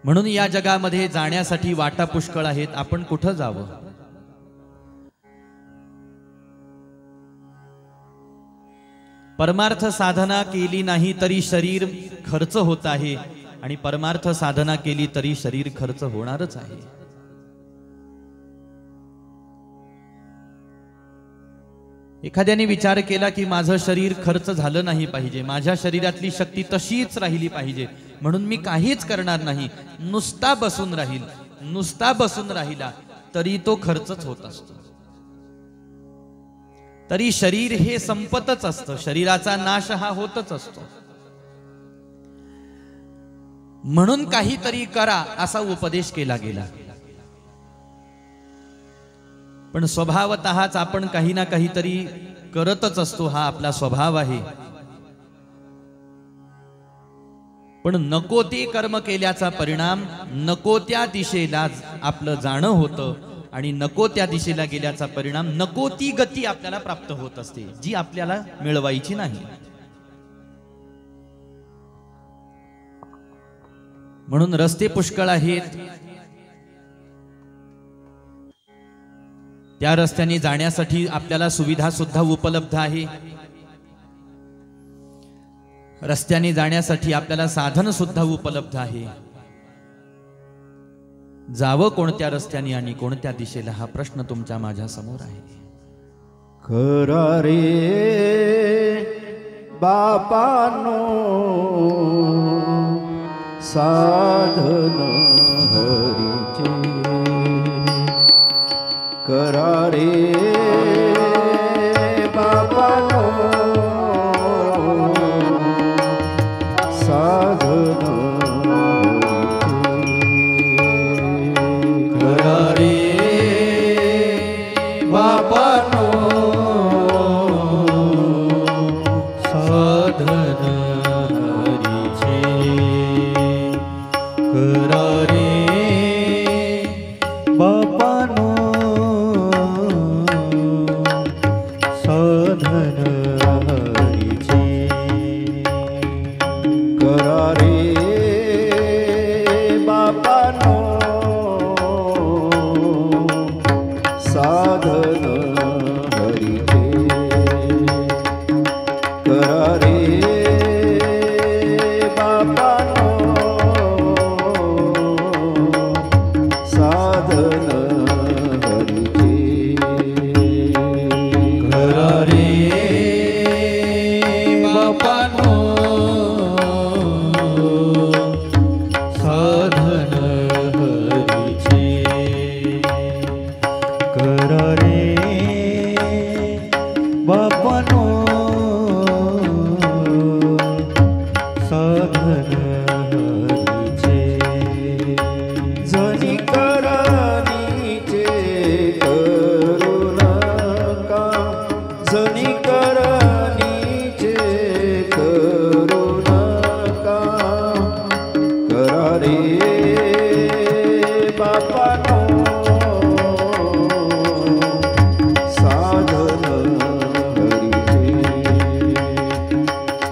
म्हणून या जगामध्ये जाण्यासाठी वाटा पुष्कळ आहेत, आपण कुठं जावं? परमार्थ साधना केली नाही तरी शरीर खर्च होत आहे आणि परमार्थ साधना केली तरी शरीर खर्च होणारच आहे। एखाद्याने विचार केला की माझं शरीर खर्च झालं नाही पाहिजे, माझ्या शरीरातली शक्ती तशीच राहिली पाहिजे, म्हणून मी काहीच करणार नाही, नुसता बसून राहील। नुसता बसून राहिला तरी तो खर्चच होत असतो, तरी शरीर हे संपतच असतं, शरीराचा नाश हा होतच असतो। म्हणून काहीतरी करा असा उपदेश केला गेला। पण स्वभावतःच आपण काही ना काहीतरी करतच असतो, हा आपला स्वभाव आहे। पण नको ते कर्म केल्याचा परिणाम नको त्या दिशेला आपलं जाणं होतं आणि नको त्या दिशेला गेल्याचा परिणाम नको ती गती आपल्याला प्राप्त होत असते, जी आपल्याला मिळवायची नाही। म्हणून रस्ते पुष्कळ आहेत, त्या रस्त्याने जाण्यासाठी आपल्याला सुविधा सुद्धा उपलब्ध आहे। रस्त्याने जाण्यासाठी आपल्याला साधन सुद्धा उपलब्ध आहे। जावं कोणत्या रस्त्याने आणि कोणत्या दिशेला हा प्रश्न तुमच्या माझ्या समोर आहे। खरा रे बापानो साधन हरीचे, करा रे बापानो साधन हरीचे, करा रे बापानो साधन हरीचे, करा रे बापानो साधन हरीचे, करा रे बापानो साधन हरीचे, करा रे बापानो साधन हरीचे, करा रे बापानो साधन हरीचे, करा रे बापानो साधन हरीचे, जनी करनीचे करू नका, जनी करनीचे करू नका, करा रे बापानो साधन हरीचे,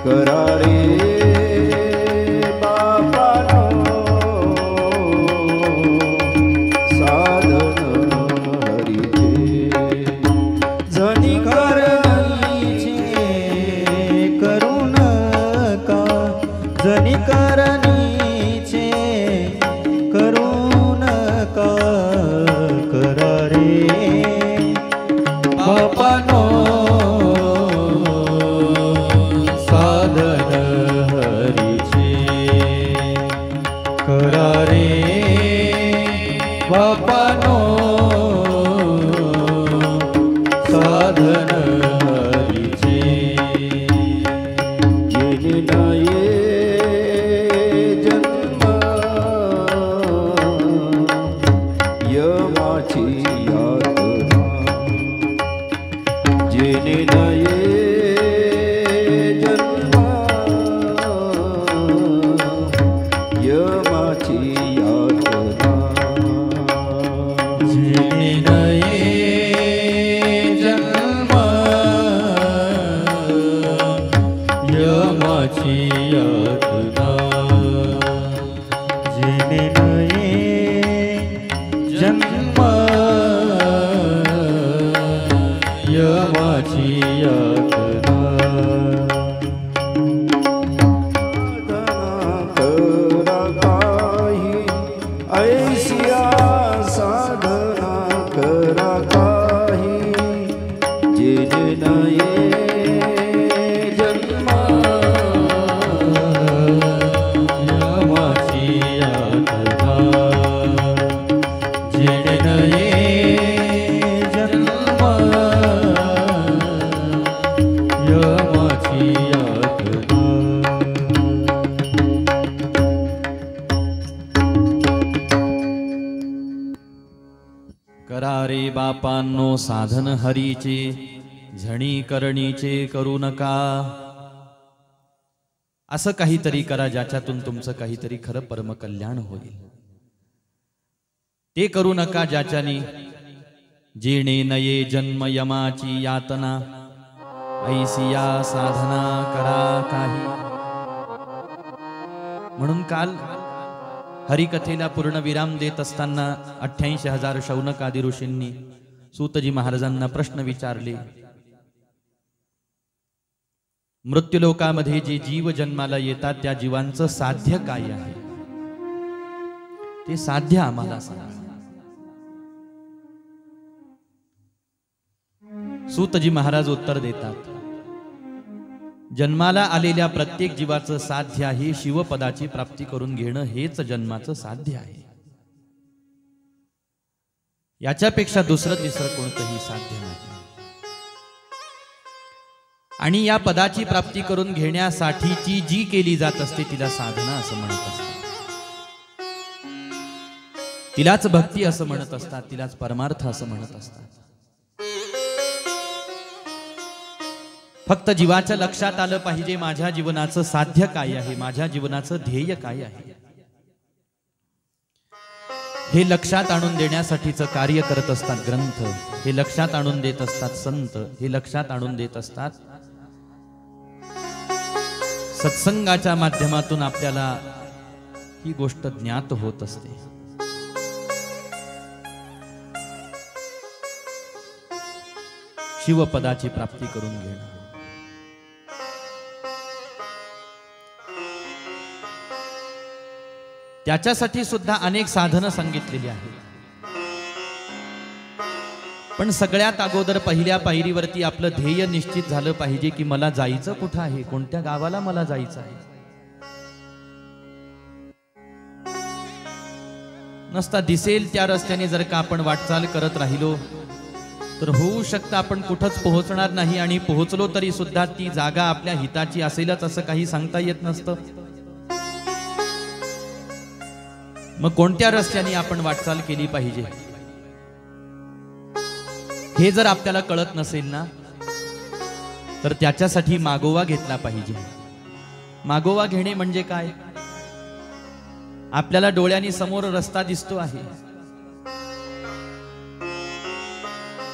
करा रे बापानो साधन हरीचे, जनी करनीचे करू नका, जनी करनीचे करू नका, करा रे बापानो साधन हरीचे, करा रे बापानो साधन हरीचे, जेणे नाये जन्म यमाची यातना, जेणे नाये जन्म यमाची यातना, जेणे नाये जन्म यमाची यातना, जेणे नये जन्म यमाची यातना करा काही ऐसिया साधना करा काही जेणे नये जन्म यमाची यातना जेणे नये जन्म यमाची यातना करा रे बापांनो साधन हरीचे झणी करणीचे करू नका. असं काहीतरी करा ज्याच्यातून तुमचं काहीतरी खरं परमकल्याण होईल. ते करू नका ज्याच्याने जेणे नये जन्म यमाची यातना ऐसिया साधना करा काही. म्हणून काल हरिकथेला पूर्ण विराम देत असताना 88,000 शौनकादी ऋषींनी सूतजी महाराजांना प्रश्न विचारले. मृत्यूलोकामध्ये जे जीव जन्माला येतात त्या जीवांचं साध्य काय आहे ते साध्य आम्हाला सांगा. सूतजी महाराज उत्तर देतात, जन्माला आलेल्या प्रत्येक जीवाचं साध्य आहे शिवपदाची प्राप्ती करून घेणं. हेच जन्माचं साध्य आहे. याच्यापेक्षा दुसरं तिसरं कोणतंही साध्य नाही. आणि या पदाची प्राप्ती करून घेण्यासाठीची जी केली जात असते तिला साधना असं म्हणत असतात. तिलाच भक्ती असं म्हणत असतात. तिलाच परमार्थ असं म्हणत असतात. फक्त जीवाच्या लक्षात आलं पाहिजे माझ्या जीवनाचं साध्य काय आहे, माझ्या जीवनाचं ध्येय काय आहे. हे लक्षात आणून देण्यासाठीचं कार्य करत असतात ग्रंथ. हे लक्षात आणून देत असतात संत. हे लक्षात आणून देत असतात सत्संगाच्या माध्यमातून आपल्याला ही गोष्ट ज्ञात होत असते. शिवपदाची प्राप्ती करून घेणं. त्याच्यासाठी सुद्धा अनेक साधनं सांगितलेली आहेत. पण सगळ्यात अगोदर पहिल्या पायरीवरती आपलं ध्येय निश्चित झालं पाहिजे की मला जायचं कुठं आहे, कोणत्या गावाला मला जायचं आहे. नसता दिसेल त्या रस्त्याने जर का आपण वाटचाल करत राहिलो तर होऊ शकतं आपण कुठंच पोहोचणार नाही. आणि पोहोचलो तरी सुद्धा ती जागा आपल्या हिताची असेलच असं काही सांगता येत नसतं. मग कोणत्या रस्त्याने आपण वाटचाल केली पाहिजे हे जर आपल्याला कळत नसेल ना तर त्याच्यासाठी मागोवा घेतला पाहिजे. मागोवा घेणे म्हणजे काय? आपल्याला डोळ्यांनी समोर रस्ता दिसतो आहे,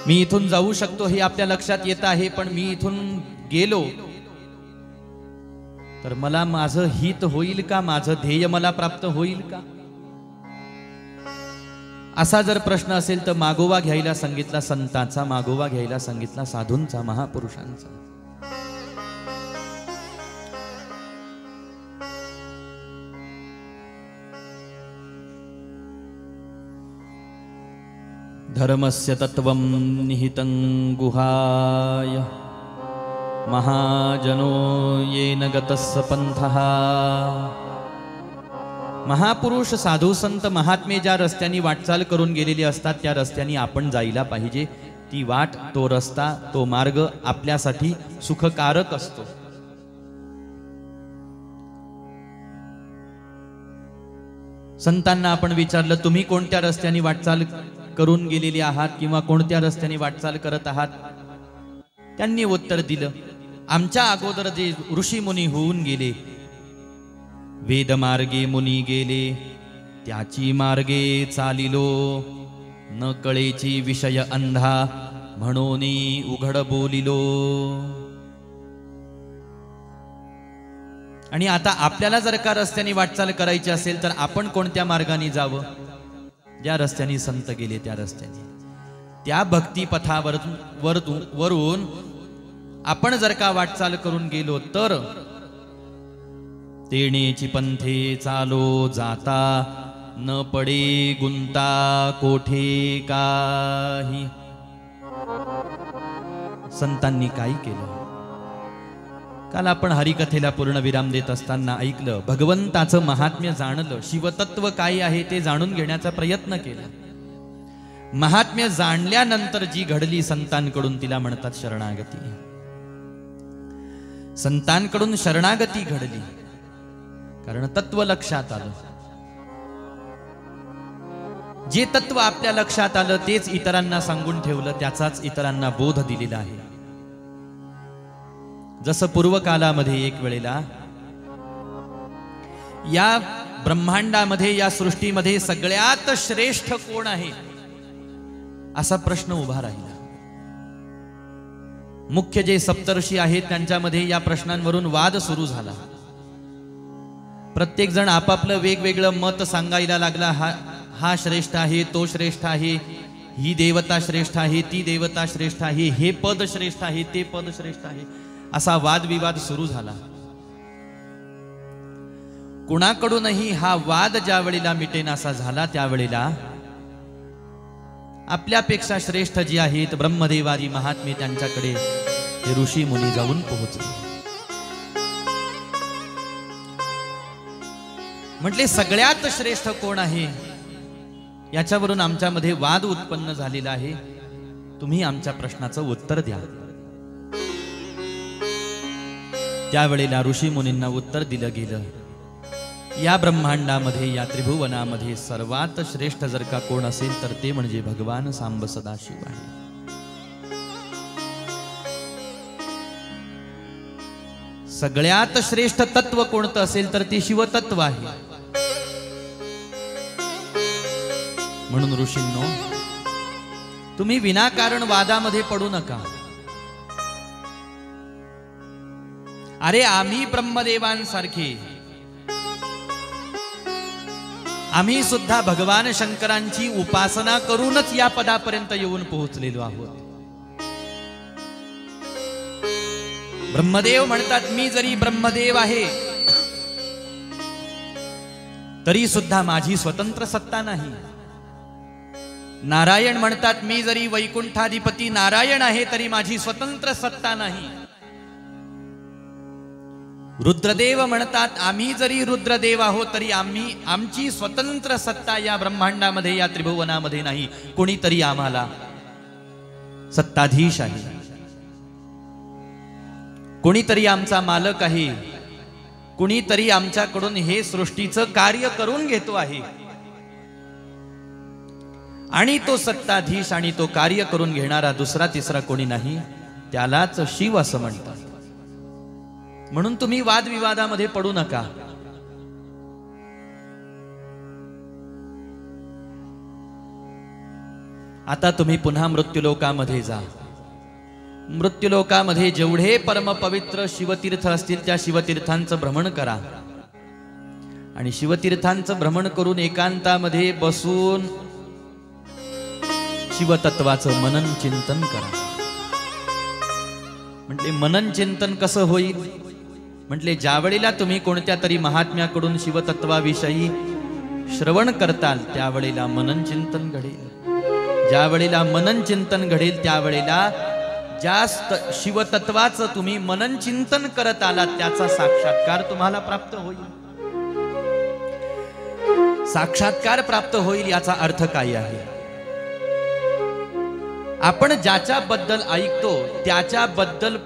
मी इथून जाऊ शकतो हे आपल्या लक्षात येत आहे. पण मी इथून गेलो तर मला माझं हित होईल का, माझं ध्येय मला प्राप्त होईल का, असा जर प्रश्न असेल तर मागोवा घ्यायला सांगितला संतांचा, मागोवा घ्यायला सांगितला साधूंचा, महापुरुषांचा. धर्मस्य तत्वं निहितं गुहाय महाजनो येन गतस्य पंथः. महापुरुष साधू संत महात्मे ज्या रस्त्याने वाटचाल करून गेलेले असतात त्या रस्त्याने आपण जायला पाहिजे. ती वाट, तो रस्ता, तो मार्ग आपल्यासाठी सुखकारक असतो. संतांना आपण विचारलं तुम्ही कोणत्या रस्त्याने वाटचाल करून गेलेले आहात किंवा कोणत्या रस्त्याने वाटचाल करत आहात. त्यांनी उत्तर दिलं आमच्या अगोदर जे ऋषी मुनी होऊन गेले, वेद मार्गे मुनी गेले, त्याची मार्गे चालिलो, न कळेची विषय अंधा म्हणून उघड बोलिलो. आणि आता आपल्याला जर का रस्त्याने वाटचाल करायची असेल तर आपण कोणत्या मार्गाने जावं? ज्या रस्त्याने संत गेले त्या रस्त्याने, त्या भक्तिपथावर वरून आपण जर का वाटचाल करून गेलो तर तेणेची पंथे चालो जाता न पडे गुंता कोठे काही. संतांनी काय केलं? काल आपण हरिकथेला पूर्ण विराम देत असताना ऐकलं, भगवंताचं महात्म्य जाणलं, शिवतत्व काय आहे ते जाणून घेण्याचा प्रयत्न केला. महात्म्य जाणल्यानंतर जी घडली संतांकडून तिला म्हणतात शरणागती. संतांकडून शरणागती घडली कारण तत्व लक्षात आलं. जे तत्व आपल्या लक्षात आलं तेच इतरांना सांगून ठेवलं, त्याचाच इतरांना बोध दिलेला आहे. जसं पूर्वकालामध्ये एक वेळेला या ब्रह्मांडामध्ये, या सृष्टीमध्ये सगळ्यात श्रेष्ठ कोण आहे असा प्रश्न उभा राहिला. मुख्य जे सप्तर्षी आहेत त्यांच्यामध्ये या प्रश्नांवरून वाद सुरू झाला. प्रत्येक जण आपापलं वेगवेगळं मत सांगायला लागला. हा श्रेष्ठ आहे, तो श्रेष्ठ आहे, ही देवता श्रेष्ठ आहे, ती देवता श्रेष्ठ आहे, हे पद श्रेष्ठ आहे, ते पद श्रेष्ठ आहे, असा वादविवाद सुरू झाला. कुणाकडूनही हा वाद ज्या वेळेला मिटेनासा झाला त्यावेळेला आपल्यापेक्षा श्रेष्ठ जे आहेत ब्रह्मदेवादी महात्मे त्यांच्याकडे ते ऋषी मुनी जाऊन पोहोचले. म्हटले सगळ्यात श्रेष्ठ कोण आहे याच्यावरून आमच्यामध्ये वाद उत्पन्न झालेला आहे, तुम्ही आमच्या प्रश्नाचं उत्तर द्या. त्यावेळेला ऋषी मुनींना उत्तर दिलं गेलं, या ब्रह्मांडामध्ये, या त्रिभुवनामध्ये सर्वात श्रेष्ठ जर का कोण असेल तर ते म्हणजे भगवान सांब सदाशिव आहे. सगळ्यात श्रेष्ठ तत्व कोणतं असेल तर ते शिवतत्व आहे. म्हणून ऋषींनो, तुम्ही विनाकारण वादामध्ये पडू नका. अरे आम्ही ब्रह्मदेवांसारखे, आम्ही सुद्धा भगवान शंकरांची उपासना करूनच या पदापर्यंत येऊन पोहोचलेलो आहोत. ब्रह्मदेव म्हणतात मी जरी ब्रह्मदेव आहे तरी सुद्धा माझी स्वतंत्र सत्ता नाही. नारायण म्हणतात मी जरी वैकुंठाधिपती नारायण आहे तरी माझी स्वतंत्र सत्ता नाही. रुद्रदेव म्हणतात आम्ही जरी रुद्रदेव आहोत तरी आमची स्वतंत्र सत्ता या ब्रह्मांडामध्ये, या त्रिभुवनामध्ये नाही. कोणीतरी आम्हाला सत्ताधीश आहे, कोणीतरी आमचा मालक आहे, कोणीतरी आमच्याकडून हे सृष्टीचं कार्य करून घेतो आहे. आणि तो सत्ताधीश आणि तो कार्य करून घेणारा दुसरा तिसरा कोणी नाही, त्यालाच शिव असं म्हणतात. म्हणून तुम्ही वादविवादामध्ये पडू नका. आता तुम्ही पुन्हा मृत्यूलोकामध्ये जा. मृत्यूलोकामध्ये जेवढे परमपवित्र शिवतीर्थ असतील त्या शिवतीर्थांचं भ्रमण करा आणि शिवतीर्थांचं भ्रमण करून एकांतामध्ये बसून शिवतत्वाचं मनन चिंतन करा. म्हटले मनन चिंतन कसं होईल? म्हटले ज्या वेळेला तुम्ही कोणत्या तरी महात्म्याकडून शिवतत्वाविषयी श्रवण करताल त्यावेळेला मनन चिंतन घडेल. ज्या वेळेला मनन चिंतन घडेल त्यावेळेला जास्त शिवतत्वाचं तुम्ही मनन चिंतन करत आलात त्याचा साक्षात्कार तुम्हाला प्राप्त होईल. साक्षात्कार प्राप्त होईल याचा अर्थ काय आहे? आपण ज्याच्याबद्दल ऐकतो त्याच्याबद्दल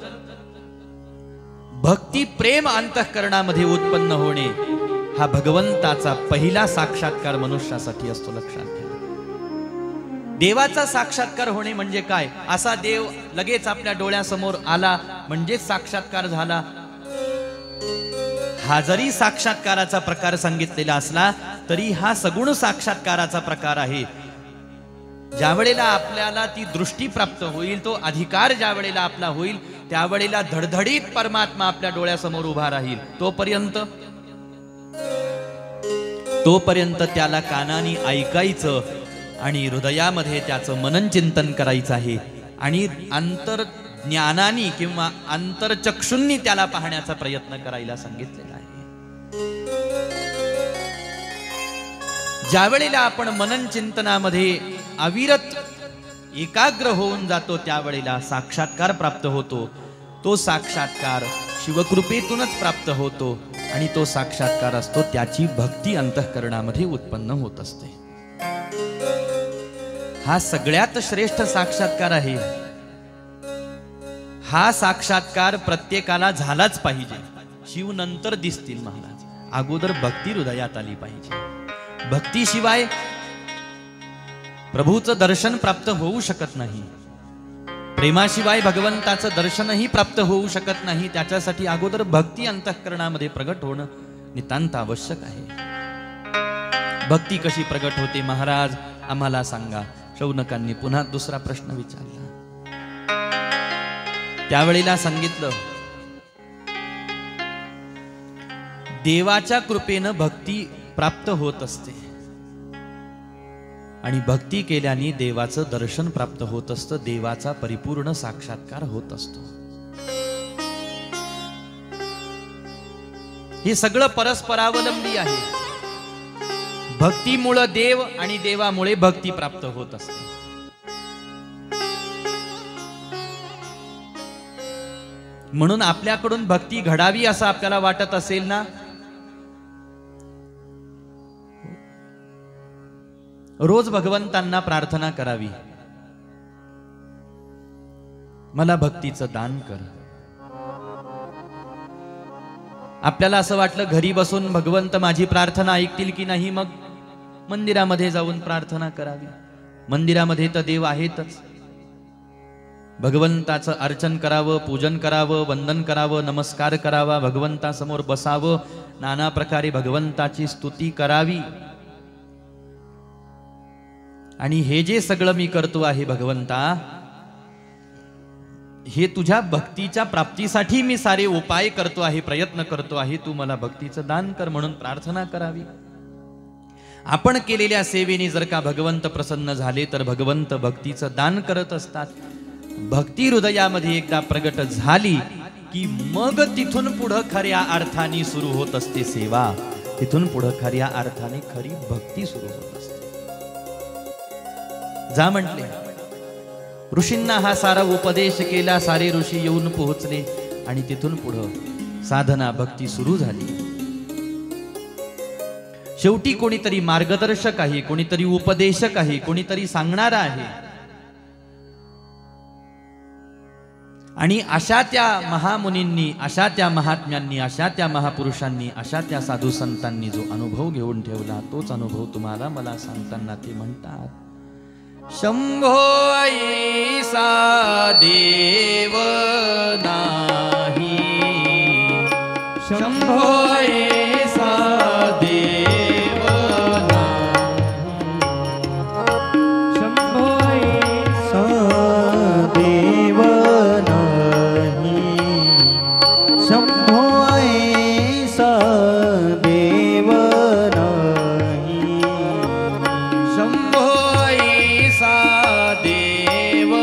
भक्ती प्रेम अंतःकरणामध्ये उत्पन्न होणे हा भगवंताचा पहिला साक्षात्कार मनुष्यासाठी असतो. लक्षात घ्या. देवाचा साक्षात्कार होणे म्हणजे काय? असा देव लगेच आपल्या डोळ्यासमोर आला म्हणजेच साक्षात्कार झाला हा जरी साक्षात्काराचा प्रकार सांगितलेला असला तरी हा सगुण साक्षात्काराचा प्रकार आहे. ज्या वेळेला आपल्याला ती दृष्टी प्राप्त होईल, तो अधिकार ज्या वेळेला आपला होईल त्यावेळेला धडधडीत परमात्मा आपल्या डोळ्यासमोर उभा राहील. तोपर्यंत त्याला कानाने ऐकायचं आणि हृदयामध्ये त्याचं मनन चिंतन करायचं आहे आणि अंतर्ज्ञानाने किंवा अंतरचक्षुंनी त्याला पाहण्याचा प्रयत्न करायला सांगितलेला आहे. ज्या वेळेला आपण मनन चिंतनामध्ये अविरत एकाग्र होऊन जातो त्यावेळेला साक्षात्कार प्राप्त होतो. तो साक्षात्कार शिवकृपेतूनच प्राप्त होतो आणि तो साक्षात्कार असतो त्याची भक्ती अंतःकरणामध्ये उत्पन्न होत असते. हा सगळ्यात श्रेष्ठ साक्षात्कार आहे. हा साक्षात्कार प्रत्येकाला झालाच पाहिजे. शिव नंतर दिसतील महाराज, अगोदर भक्ती हृदयात आली पाहिजे. भक्तीशिवाय प्रभूचं दर्शन प्राप्त होऊ शकत नाही. प्रेमाशिवाय भगवंताचं दर्शनही प्राप्त होऊ शकत नाही. त्याच्यासाठी अगोदर भक्ती अंतःकरणामध्ये प्रगट होणं नितांत आवश्यक आहे. भक्ती कशी प्रगट होते महाराज आम्हाला सांगा. शौनकांनी पुन्हा दुसरा प्रश्न विचारला. त्यावेळेला सांगितलं, देवाच्या कृपेनं भक्ती प्राप्त होत असते आणि भक्ती केल्याने देवाचं दर्शन प्राप्त होत असतं. देवाचा परिपूर्ण साक्षात्कार होत असतो. हे सगळं परस्परावलंबी आहे. भक्तीमुळे देव आणि देवामुळे भक्ती प्राप्त होत असते. म्हणून आपल्याकडून भक्ती घडावी असं आपल्याला वाटत असेल ना, रोज भगवंतांना प्रार्थना करावी, मला भक्तीचं दान कर. आपल्याला असं वाटलं घरी बसून भगवंत माझी प्रार्थना ऐकतील की नाही, मग मंदिरामध्ये जाऊन प्रार्थना करावी. मंदिरामध्ये तर देव आहेतच. भगवंताचं अर्चन करावं, पूजन करावं, वंदन करावं, नमस्कार करावा, भगवंतासमोर बसावं, नाना प्रकारे भगवंताची स्तुती करावी. आणि हे जे सगळं मी करतो आहे भगवंता, हे तुझ्या भक्तीच्या प्राप्तीसाठी मी सारे उपाय करतो आहे, प्रयत्न करतो आहे. तू मला भक्तीचं दान कर म्हणून प्रार्थना करावी. आपण केलेल्या सेवेने जर का भगवंत प्रसन्न झाले तर भगवंत भक्तीचं दान करत असतात. भक्ती हृदयामध्ये एकदा प्रगट झाली की मग तिथून पुढं खऱ्या अर्थाने सुरू होत असते सेवा. तिथून पुढं खऱ्या अर्थाने खरी भक्ती सुरू होत असते. जा म्हटले, ऋषींना हा सारा उपदेश केला. सारे ऋषी येऊन पोहोचले आणि तिथून पुढं साधना भक्ती सुरू झाली. शेवटी कोणीतरी मार्गदर्शक आहे, कोणीतरी उपदेशक आहे, कोणीतरी सांगणारा आहे. आणि अशा त्या महामुनींनी, अशा त्या महात्म्यांनी, अशा त्या महापुरुषांनी, अशा त्या साधू संतांनी जो अनुभव घेऊन ठेवला, तोच अनुभव तुम्हाला मला सांगताना ते म्हणतात, शंभो ऐसा देव नाही, शंभो ऐसा देव नाही, शंभो ऐसा देव नाही, शंभो ऐसा देव नाही, शंभो ऐसा देव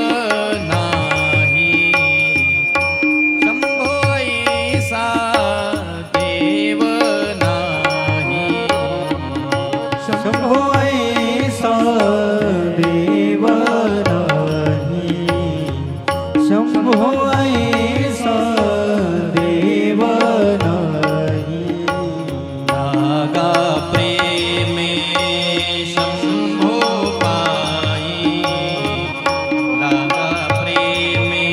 नाही, शंभो ऐसा देव नाही, शंभो ऐसा देव नाही, शंभो ऐसा देव नाही. लागा प्रेमे शंभो पायी, लागा प्रेमे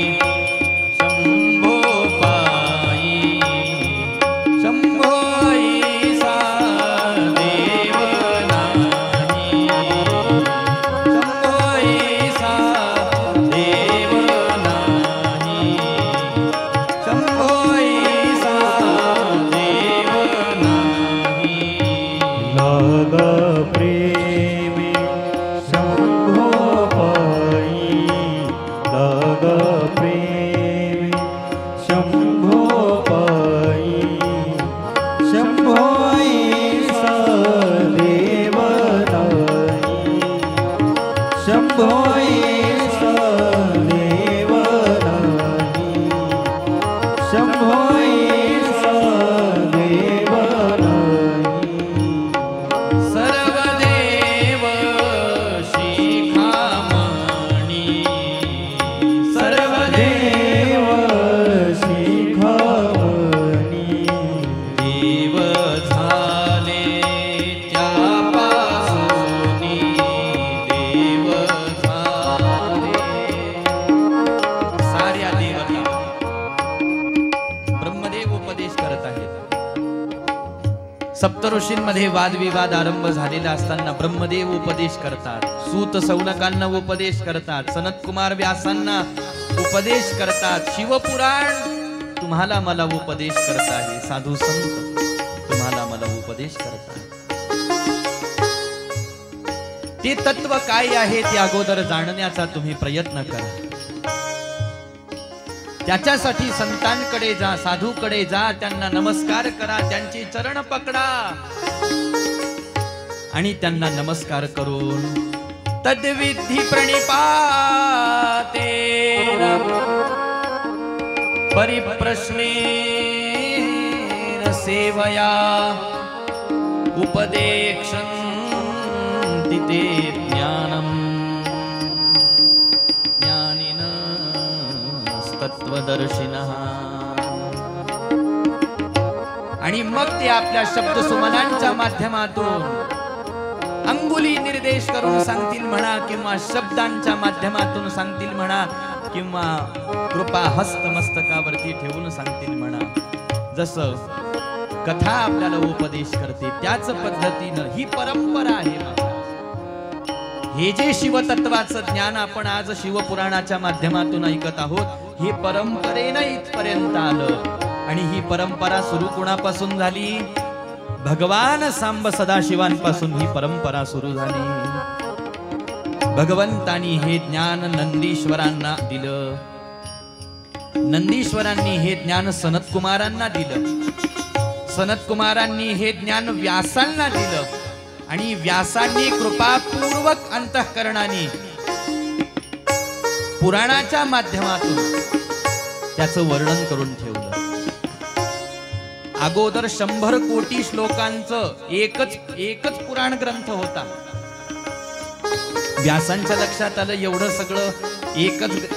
शंभो पायी, शंभो ऐसा देव नाही, शंभो ऐसा देव नाही, शंभो ऐसा देव नाही, शंभो ऐसा देव नाही। सर्व देव शिखामणी, सर्व देव शिखामणी, देव झाले त्यापासूनी, देव झाले। साऱ्या देवता ब्रह्मदेव उपदेश करत आहेत। सप्तऋषींमध्ये वादविवाद आरंभ झालेला असताना ब्रह्मदेव उपदेश करतात, सूत सौनकांना उपदेश करतात, सनत कुमार व्यासांना उपदेश करतात, शिवपुराण तुम्हाला मला उपदेश करत आहे, साधू संत तुम्हाला मला उपदेश करत आहे। ते तत्व काय आहे ते अगोदर जाणण्याचा तुम्ही प्रयत्न करा। त्याच्यासाठी संतांकडे जा, साधूकडे जा, त्यांना नमस्कार करा, त्यांचे चरण पकडा आणि त्यांना नमस्कार करून तद्विधी प्रणिपातेन परिप्रश्नेन सेवया उपदेक्षन्ति ते ज्ञानम्, ज्ञानिनस्तत्त्वदर्शिनः। आणि मग ते आपल्या शब्द सुमनांच्या माध्यमातून अंगुली निर्देश करून सांगतील म्हणा, किंवा शब्दांच्या माध्यमातून सांगतील म्हणा, किंवा कृपा हस्त मस्तकावरती ठेवून सांगतील म्हणा। जसं कथा आपल्याला उपदेश करते त्याच पद्धतीनं ही परंपरा आहे। हे जे शिवतत्वाचं ज्ञान आपण आज शिवपुराणाच्या माध्यमातून ऐकत आहोत, हे परंपरेनं इथपर्यंत आलं। आणि ही परंपरा सुरू कोणापासून झाली? भगवान सांब सदाशिवांपासून ही परंपरा सुरू झाली। भगवंतानी हे ज्ञान नंदीश्वरांना दिलं, नंदीश्वरांनी हे ज्ञान सनत कुमारांना दिलं, सनत कुमारांनी हे ज्ञान व्यासांना दिलं, आणि व्यासांनी कृपापूर्वक अंतःकरणाने पुराणाच्या माध्यमातून त्याचं वर्णन करून ठेवलं। अगोदर 100 कोटी श्लोकांचं एकच पुराण ग्रंथ होता। व्यासांच्या लक्षात आलं एवढं सगळं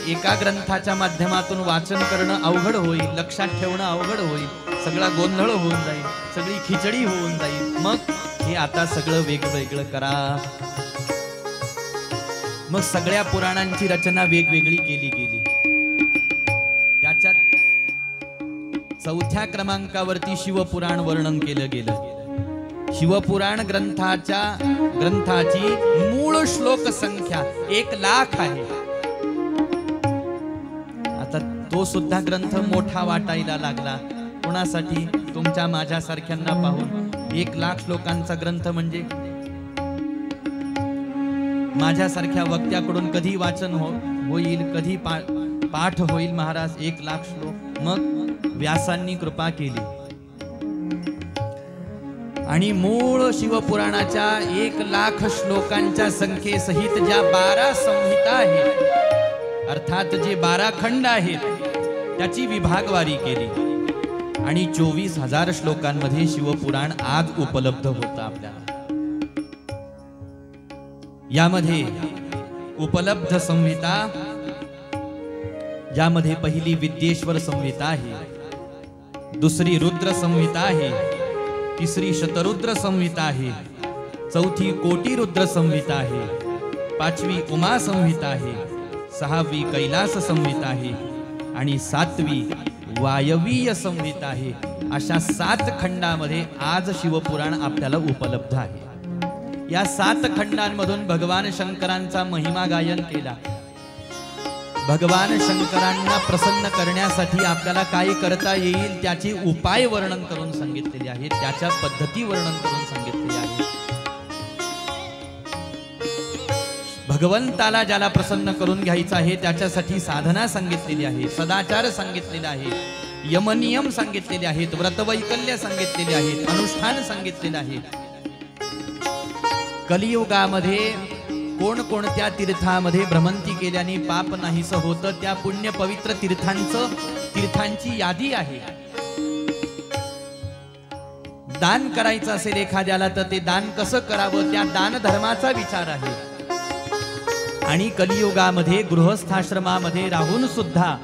एका ग्रंथाच्या माध्यमातून वाचन करणं अवघड होईल, लक्षात ठेवणं अवघड होईल, सगळा गोंधळ होऊन जाईल, सगळी खिचडी होऊन जाईल। मग हे आता सगळं वेगवेगळं करा। मग सगळ्या पुराणांची रचना वेगवेगळी केली गेली। त्याच्यात 4थ्या क्रमांकावरती शिवपुराण वर्णन केलं गेलं। शिवपुराण ग्रंथाची मूळ श्लोक संख्या 1,00,000 आहे। आता तो सुद्धा ग्रंथ मोठा वाटायला लागला कोणासाठी? तुमच्या माझ्या सारख्यांना पाहून 1,00,000 श्लोकांचा ग्रंथ म्हणजे माझ्यासारख्या वक्त्याकडून कधी वाचन होईल, कधी पाठ होईल महाराज 1,00,000 श्लोक? मग व्यासांनी कृपा केली आणि मूळ शिवपुराणाच्या 1,00,000 श्लोकांच्या संख्येसहित ज्या 12 संहिता आहेत, अर्थात जे 12 खंड आहेत, त्याची विभागवारी केली आणि 24,000 श्लोकांमध्ये शिवपुराण आज उपलब्ध होतं आपल्याला। यामध्ये उपलब्ध संहिता, ज्यामध्ये पहिली विद्येश्वर संहिता आहे, दुसरी रुद्र संहिता आहे, तिसरी शतरुद्र संहिता आहे, चौथी कोटी रुद्र संहिता आहे, 5वी उमा संहिता आहे, 6वी कैलास संहिता आहे आणि 7वी वायवीय संहिता आहे। अशा 7 खंडामध्ये आज शिवपुराण आपल्याला उपलब्ध आहे। या 7 खंडांमधून भगवान शंकरांचा महिमा गायन केला। भगवान शंकरांना प्रसन्न करण्यासाठी आपल्याला काय करता येईल त्याची उपाय वर्णन करून सांगितलेले आहे, त्याच्या पद्धती वर्णन करून सांगितलेले आहे। भगवंताला ज्याला प्रसन्न करून घ्यायचं आहे त्याच्यासाठी साधना सांगितलेली आहे, सदाचार सांगितलेले आहे, यमनियम सांगितलेले आहेत, व्रतवैकल्य सांगितलेले आहेत, अनुष्ठान सांगितलेले आहे। कलियुगामध्ये कोणकोणत्या तीर्थामध्ये भ्रमंती केल्याने पाप नाहीसं होतं त्या पुण्य पवित्र तीर्थांची यादी आहे. दान करायचं असेल एखाद्याला तर ते दान कसं करावं त्या दान धर्माचा विचार आहे. आणि कलियुगामध्ये गृहस्थाश्रमामध्ये राहून सुद्धा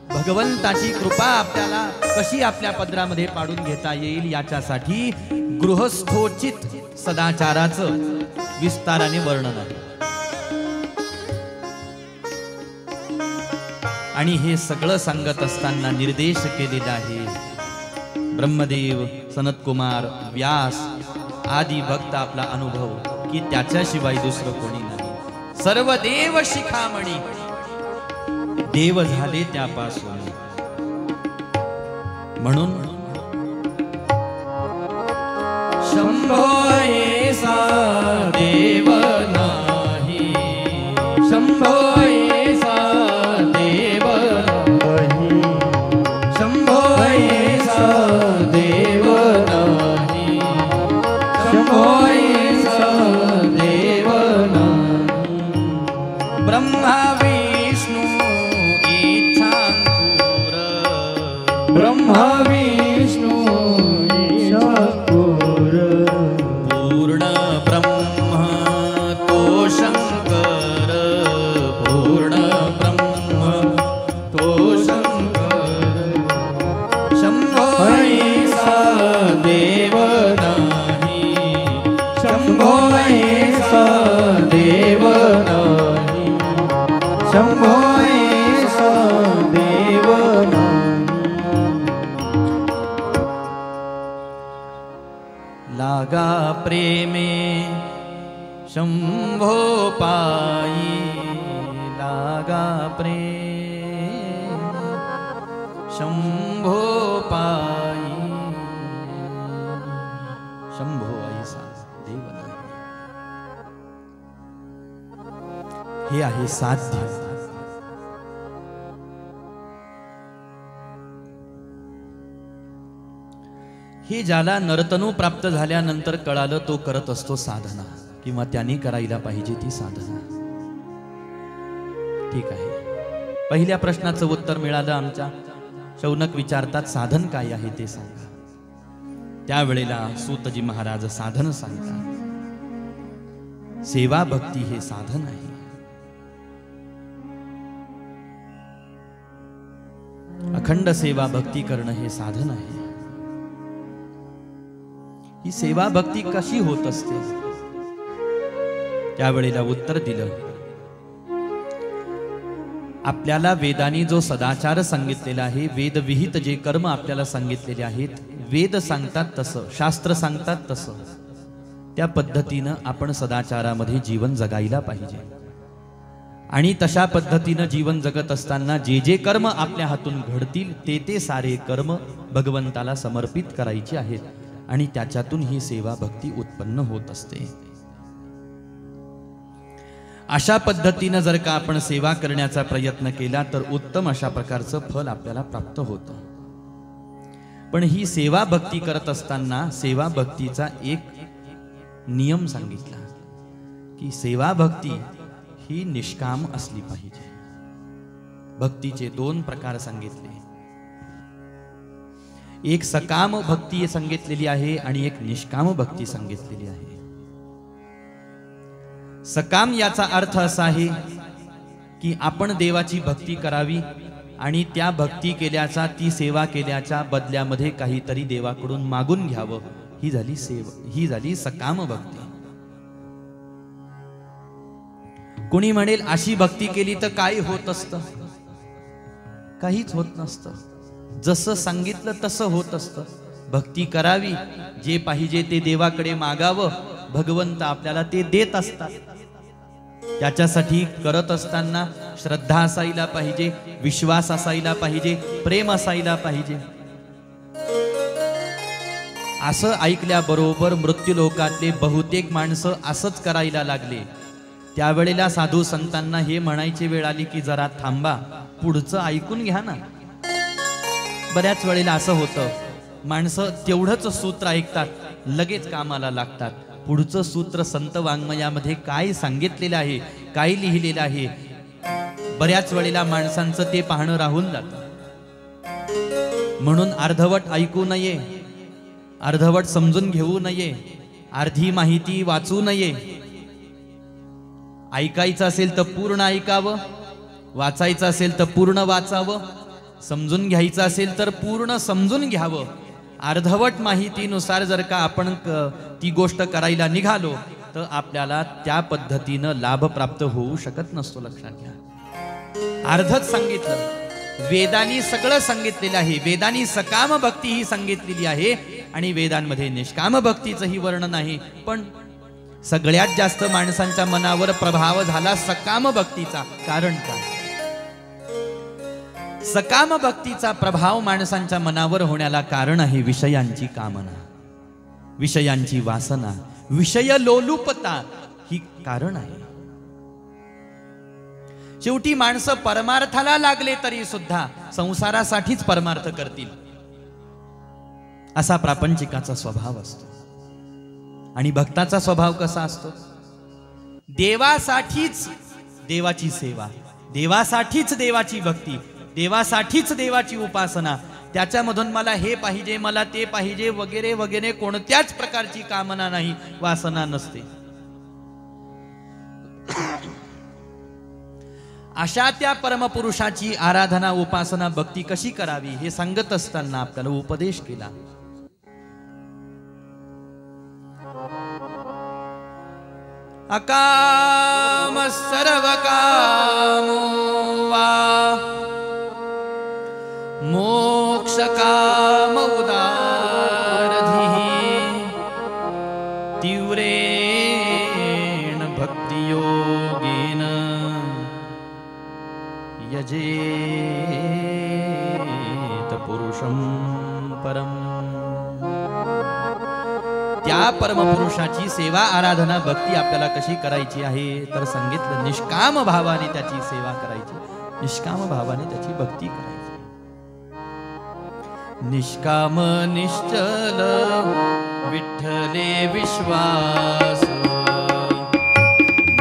भगवंताची कृपा आपल्याला कशी आपल्या पदरामध्ये पाडून घेता येईल याच्यासाठी गृहस्थोचित सदाचाराचं विस्ताराने वर्णन आहे. आणि हे सगळं सांगत असताना निर्देश केलेला आहे ब्रह्मदेव, सनतकुमार, व्यास आदी भक्त आपला अनुभव की त्याच्याशिवाय दुसरं कोणी नाही. सर्व देव शिखामणी देव झाले त्यापासून. म्हणून शंभो ऐसा देव नाही, शंभो ऐसा देव नाही, शंभो ऐसा देव नाही, शंभो ऐसा देव नाही. ब्रह्मा विष्णू इच्छांकुर, ब्रह्मा विष्णू ईशांकुर, पूर्ण ब्रह्म तो शंकर, पूर्ण ब्रह्म तो शंकर. शंभो ऐसा देव नाही, शंभो ऐसा देव नाही, शंभो ऐसा देव नाही. लागा प्रेमे शंभो पायी, लागा प्रेम शंभो पायी. शंभो ऐसा देव नाही. हे आहे साध्य. हे ज्याला नरतनू प्राप्त झाल्यानंतर कळालं तो करत असतो साधना किंवा त्याने करायला पाहिजे ती साधना. ठीक आहे. पहिल्या प्रश्नाचं उत्तर मिळालं. आमच्या शौनक विचारतात साधन काय आहे ते सांगा. त्यावेळेला सूतजी महाराज साधन सांगतात. सेवा भक्ती हे साधन आहे. अखंड सेवा भक्ती करणं हे साधन आहे. ही सेवा भक्ती कशी होत असते त्यावेळेला उत्तर दिलं. आपल्याला वेदांनी जो सदाचार सांगितलेला आहे, वेदविहित जे कर्म आपल्याला सांगितलेले आहेत, वेद सांगतात तसं, शास्त्र सांगतात तसं, त्या पद्धतीनं आपण सदाचारामध्ये जीवन जगायला पाहिजे. आणि तशा पद्धतीनं जीवन जगत असताना जे जे कर्म आपल्या हातून घडतील ते ते सारे कर्म भगवंताला समर्पित करायचे आहेत. आणि त्याच्यातून ही सेवा भक्ती उत्पन्न होत असते. अशा पद्धतीनं जर का आपण सेवा करण्याचा प्रयत्न केला तर उत्तम अशा प्रकारचं फल आपल्याला प्राप्त होतं. पण ही सेवा भक्ती करत असताना सेवा भक्तीचा एक नियम सांगितला की सेवा भक्ती ही निष्काम असली पाहिजे. भक्तीचे दोन प्रकार सांगितले. एक सकाम भक्ती सांगितलेली आहे आणि एक निष्काम भक्ती सांगितलेली आहे. सकाम याचा अर्थ असा आहे की आपण देवाची भक्ती करावी आणि त्या भक्ती केल्याचा, ती सेवा केल्याच्या बदल्यामध्ये काहीतरी देवाकडून मागून घ्यावं. ही झाली सेवा, ही झाली सकाम भक्ती. कोणी म्हणेल अशी भक्ती केली तर काय होत असतं? काहीच होत नसतं. जसं सांगितलं तसं होत असतं. भक्ती करावी, जे पाहिजे ते देवाकडे मागावं, भगवंत आपल्याला ते देत असतात. त्याच्यासाठी करत असताना श्रद्धा असायला पाहिजे, विश्वास असायला पाहिजे, प्रेम असायला पाहिजे. असं ऐकल्याबरोबर मृत्यूलोकातले बहुतेक माणसं असंच करायला लागले. त्यावेळेला साधू संतांना हे म्हणायची वेळ आली की जरा थांबा, पुढचं ऐकून घ्या ना. बऱ्याच वेळेला असं होतं, माणसं तेवढंच सूत्र ऐकतात, लगेच कामाला लागतात. पुढचं सूत्र संत वाङ्मयामध्ये काय सांगितलेलं आहे, काय लिहिलेलं आहे, बऱ्याच वेळेला माणसांचं ते पाहणं राहून जातं. म्हणून अर्धवट ऐकू नये, अर्धवट समजून घेऊ नये, अर्धी माहिती वाचू नये. ऐकायचं असेल तर पूर्ण ऐकावं, वाचायचं असेल तर पूर्ण वाचावं, समजून घ्यायचं असेल तर पूर्ण समजून घ्यावं. अर्धवट माहितीनुसार जर का आपण ती गोष्ट करायला निघालो तर आपल्याला त्या पद्धतीनं लाभ प्राप्त होऊ शकत नसतो. लक्षात घ्या. अर्धच सांगितलं. वेदांनी सगळं सांगितलेलं आहे. वेदांनी सकाम भक्ती ही सांगितलेली आहे आणि वेदांमध्ये निष्काम भक्तीचंही वर्णन आहे. पण सगळ्यात जास्त माणसांच्या मनावर प्रभाव झाला सकाम भक्तीचा. कारण काय? सकाम भक्तीचा प्रभाव माणसांच्या मनावर होण्याला कारण आहे विषयांची कामना, विषयांची वासना, विषय लोलुपता ही कारण आहे. शेवटी माणसं परमार्थाला लागले तरी सुद्धा संसारासाठीच परमार्थ करतील असा प्रापंचिकाचा स्वभाव असतो. आणि भक्ताचा स्वभाव कसा असतो? देवासाठीच देवाची सेवा, देवासाठीच देवाची भक्ती, देवासाठीच देवाची उपासना. त्याच्यामधून मला हे पाहिजे, मला ते पाहिजे वगैरे वगैरे कोणत्याच प्रकारची कामना नाही, वासना नसते. अशा त्या परमपुरुषाची आराधना, उपासना, भक्ती कशी करावी हे सांगत असताना आपल्याला उपदेश केला. अकाम सर्व कामो वा मोक्ष काम उदारधिः तीव्रेण भक्तियोगेन यजेत पुरुषं परम. त्या परमपुरुषाची सेवा, आराधना, भक्ती आपल्याला कशी करायची आहे तर सांगितलं. निष्काम भावाने त्याची सेवा करायची, निष्काम भावाने त्याची भक्ती करायची. निष्काम निश्चल विठ्ठले विश्वास,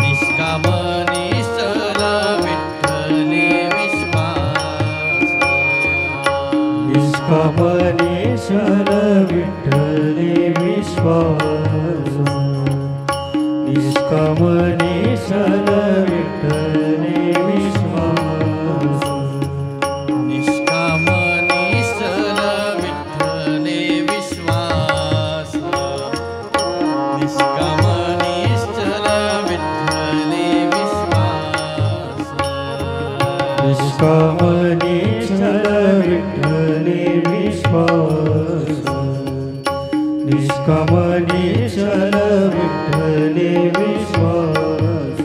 निष्काम निश्चल विठ्ठले विश्वास, निष्काम निश्चल विठ्ठले विश्वास, निष्काम निश्चल विठ्ठले विश्वास, निष्काम निश्चल विठ्ठले विश्वास, निष्काम निश्चल विठ्ठले विश्वास, निष्काम निश्चल विठ्ठले विश्वास, निष्काम निश्चल विठ्ठले विश्वास.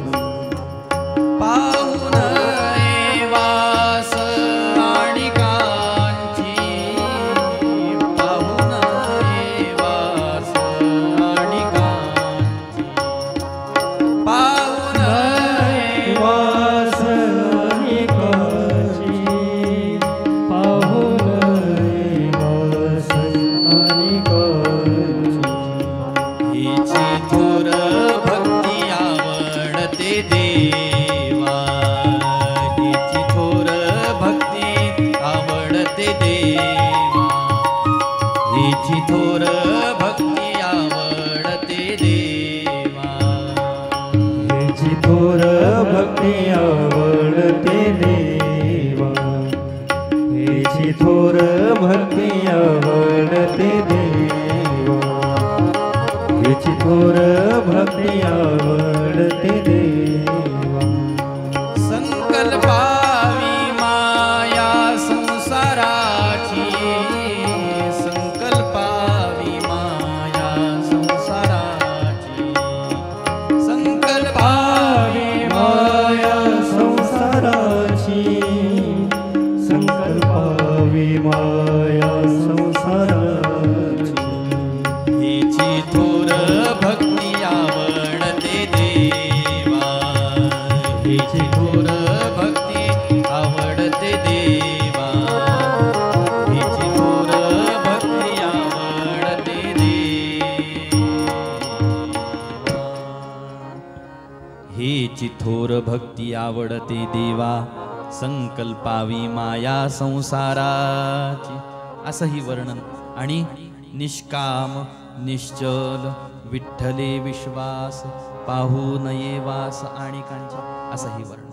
पाहुन वास आणि कांची, पाहुन वास आणि कांची, पाहुन वास आणि कांची, पाहुन वास आणि कांची. हिची थोर भक्ती आवडते देवा, हिची थोर भक्ती आवडते देवा, हिची थोर भक्ती आवडते देवा, हिची थोर भक्ती आवडते देवा, हिची थोर भक्ती आवडते देवा, हिची थोर भक्ती आवडते देवा. संकल्पावी माया संसाराची, संकल्पावी माया संसाराची, संकल्पावी माया संसाराची, संकल्पावी माया संसाराची. हिची थोर भक्ती आवडते देवा, हेची थोर भक्ती आवडते देवा, संकल्पावी माया संसाराची. असंही वर्णन. आणि निष्काम निश्चल विठ्ठले विश्वास, पाहू नये वास आणि कांचा, असंही वर्णन.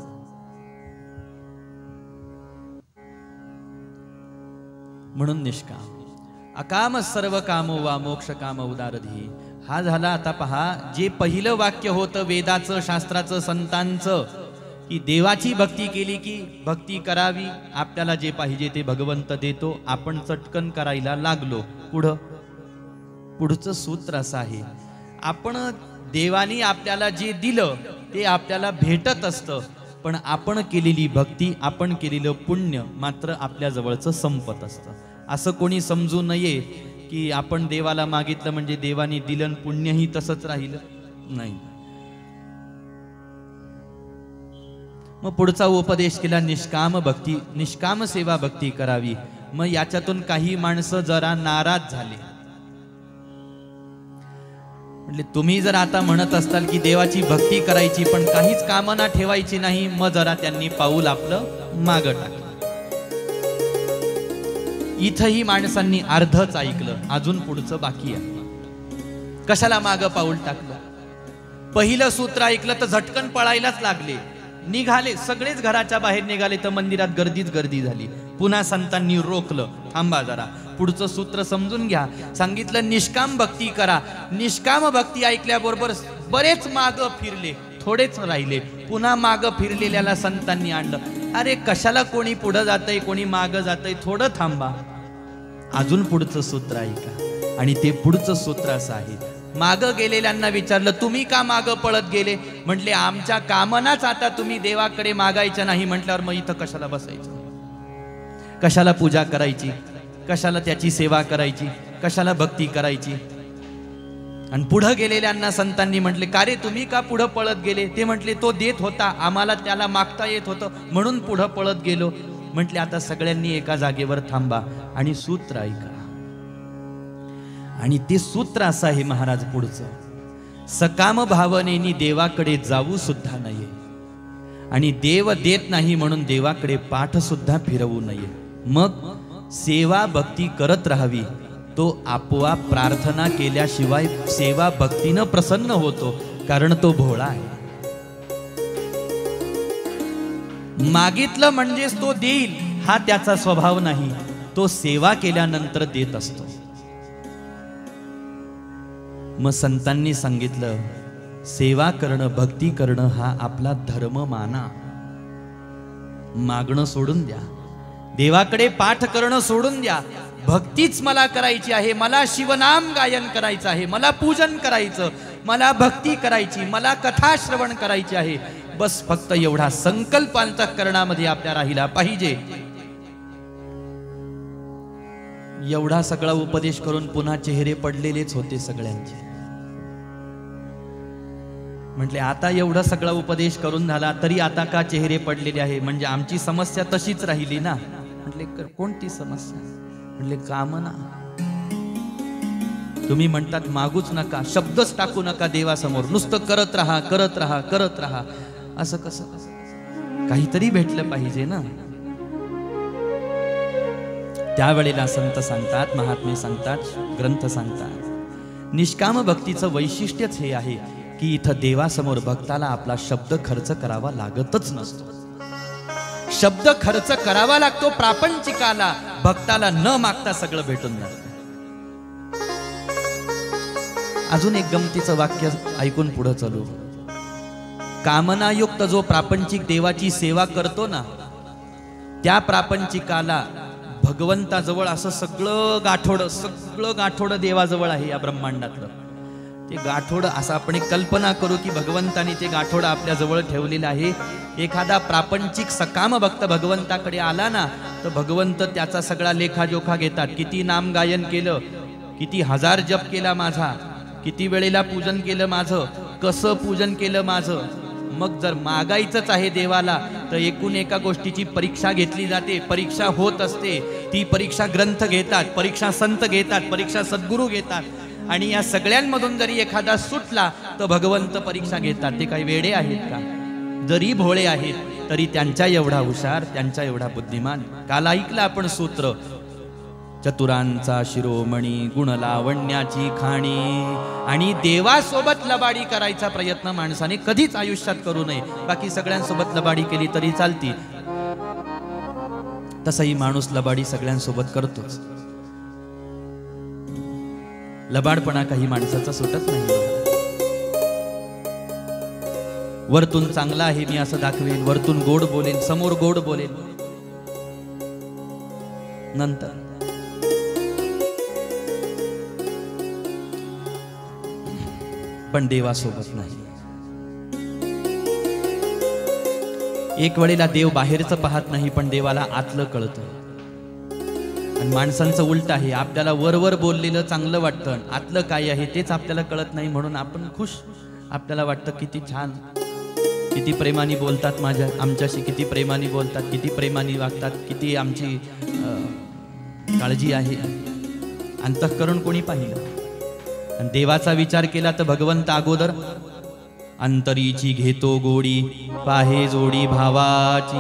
म्हणून निष्काम. अकाम सर्व कामो वा मोक्ष काम उदारधी. हा झाला. आता पहा, जे पहिलं वाक्य होतं वेदाचं, शास्त्राचं, संतांचं, की देवाची भक्ती केली की भक्ती करावी, आपल्याला जे पाहिजे ते भगवंत देतो, आपण चटकन करायला लागलो. पुढचं सूत्र असं आहे, आपण देवानी आपल्याला जे दिलं ते आपल्याला भेटत असतं, पण आपण केलेली भक्ती, आपण केलेलं पुण्य मात्र आपल्या जवळचं संपत असतं. असं कोणी समजू नये की आपण देवाला मागितलं म्हणजे देवानी दिलं, पुण्यही तसंच राहिलं. नाही. मग पुढचा उपदेश केला निष्काम भक्ती, निष्काम सेवा भक्ती करावी. मग याच्यातून काही माणसं जरा नाराज झाले. म्हणजे तुम्ही जर आता म्हणत असताल की देवाची भक्ती करायची पण काहीच कामना ठेवायची नाही, मग जरा त्यांनी पाऊल आपलं मागं टाकलं. इथंही माणसांनी अर्धच ऐकलं, अजून पुढचं बाकी आहे. कशाला मागं पाऊल टाकलं? पहिलं सूत्र ऐकलं तर झटकन पळायलाच लागले, निघाले. सगळेच घराच्या बाहेर निघाले तर मंदिरात गर्दीच गर्दी झाली. पुन्हा संतांनी रोखलं, थांबा जरा, पुढचं सूत्र समजून घ्या. सांगितलं निष्काम भक्ती करा. निष्काम भक्ती ऐकल्याबरोबर बरेच मागं फिरले, थोडेच राहिले. पुन्हा मागं फिरलेल्याला संतांनी आणलं. अरे कशाला कोणी पुढं जातंय, कोणी मागं जातंय, थोडं थांबा, अजून पुढचं सूत्र ऐका. आणि ते पुढचं सूत्र असं आहे, मागं गेलेल्यांना विचारलं तुम्ही का मागं पळत गेले? म्हटले आमच्या कामनाच आता तुम्ही देवाकडे मागायच्या नाही. म्हटल्यावर मग इथं कशाला बसायचं, कशाला पूजा करायची, कशाला त्याची सेवा करायची, कशाला भक्ती करायची? आणि पुढं गेलेल्यांना संतांनी म्हटले का रे तुम्ही का पुढं पळत गेले? ते म्हटले तो देत होता, आम्हाला त्याला मागता येत होतं म्हणून पुढं पळत गेलो. म्हटले आता सगळ्यांनी एका जागेवर थांबा आणि सूत्र ऐका. आणि ते सूत्र असं आहे महाराज पुढचं, सकाम भावनेनी देवाकडे जाऊ सुद्धा नये, आणि देव देत नाही म्हणून देवाकडे पाठ सुद्धा फिरवू नये. मग सेवा भक्ती करत राहावी. तो आपोआप प्रार्थना केल्याशिवाय सेवा भक्तीनं प्रसन्न होतो, कारण तो भोळा आहे. मागितलं म्हणजेच तो देईल हा त्याचा स्वभाव नाही, तो सेवा केल्यानंतर देत असतो. मग संतांनी सांगितलं सेवा करणं, भक्ती करणं हा आपला धर्म माना. मागणं सोडून द्या, देवाकडे पाठ करणं सोडून द्या. भक्तीच मला करायची आहे, मला शिवनाम गायन करायचं आहे, मला पूजन करायचं, मला भक्ती करायची, मला कथा श्रवण करायची आहे. बस फक्त एवढा संकल्प अंतःकरणामध्ये आपल्या राहिला पाहिजे. एवढा सगळा उपदेश करून पुन्हा चेहरे पडलेलेच होते सगळ्यांचे. म्हटले आता एवढा सगळा उपदेश करून झाला तरी आता का चेहरे पडलेले आहे? म्हणजे आमची समस्या तशीच राहिली ना. म्हटले कोणती समस्या? म्हटले कामना. तुम्ही म्हणतात मागूच नका, शब्दच टाकू नका देवासमोर, नुसतं करत राहा करत राहा करत राहा. असं कसं? काहीतरी भेटलं पाहिजे ना. त्यावेळेला संत सांगतात, महात्मे सांगतात, ग्रंथ सांगतात, निष्काम भक्तीचं वैशिष्ट्यच हे आहे की इथं देवासमोर भक्ताला आपला शब्द खर्च करावा लागतच नसतो. शब्द खर्च करावा लागतो प्रापंचिकाला, भक्ताला न मागता सगळं भेटून जातं. अजून एक गमतीचं वाक्य ऐकून पुढे चालू. कामनायुक्त जो प्रापंचिक देवाची सेवा करतो ना, त्या प्रापंचिकाला भगवंताजवळ असं सगळं गाठोड देवाजवळ आहे या ब्रह्मांडातलं. ते गाठोड असं आपण एक कल्पना करू की भगवंताने ते गाठोड आपल्या जवळ ठेवलेलं आहे. एखादा प्रापंचिक सकाम भक्त भगवंताकडे आला ना, तर भगवंत त्याचा सगळा लेखाजोखा घेतात. किती नाम गायन केलं, किती हजार जप केला माझा, किती वेळेला पूजन केलं माझं, कसं पूजन केलं माझं. मग जर मागायचंच आहे देवाला तर एकूण एका गोष्टीची परीक्षा घेतली जाते, परीक्षा होत असते. ती परीक्षा ग्रंथ घेतात, परीक्षा संत घेतात, परीक्षा सद्गुरू घेतात. आणि या सगळ्यांमधून जरी एखादा सुटला भक्त भगवंत परीक्षा घेतात. ते काही वेडे आहेत का? जरी भोळे आहेत तरी त्यांच्या एवढा हुशार, त्यांच्या एवढा बुद्धिमान. काल ऐकलं आपण सूत्र, चतुरांचा शिरोमणी, गुण लावण्याची खाणी. आणि देवासोबत लबाडी करायचा प्रयत्न माणसाने कधीच आयुष्यात करू नये. बाकी सगळ्यांसोबत लबाडी केली तरी चालती, तसंही माणूस लबाडी सगळ्यांसोबत करतोच. लबाडपणा काही माणसाचा सुटत नाही. वरतून चांगला आहे मी असं दाखवेन, वरतून गोड बोलेन, समोर गोड बोलेन, नंतर पण देवासोबत नाही. एक वेळेला देव बाहेरचं पाहत नाही, पण देवाला आतलं कळतं. आणि माणसांचं उलट आहे, आपल्याला वरवर बोललेलं चांगलं वाटतं, आतलं काय आहे तेच आपल्याला कळत नाही. म्हणून आपण खुश, आपल्याला वाटतं किती छान, किती प्रेमाने बोलतात आमच्याशी, किती प्रेमाने बोलतात, किती प्रेमाने वागतात, किती आमची काळजी आहे. अंतःकरण कोणी पाहिलं. आणि देवाचा विचार केला तर भगवंत अगोदर अंतरीची घेतो गोडी, पाहे जोडी भावाची.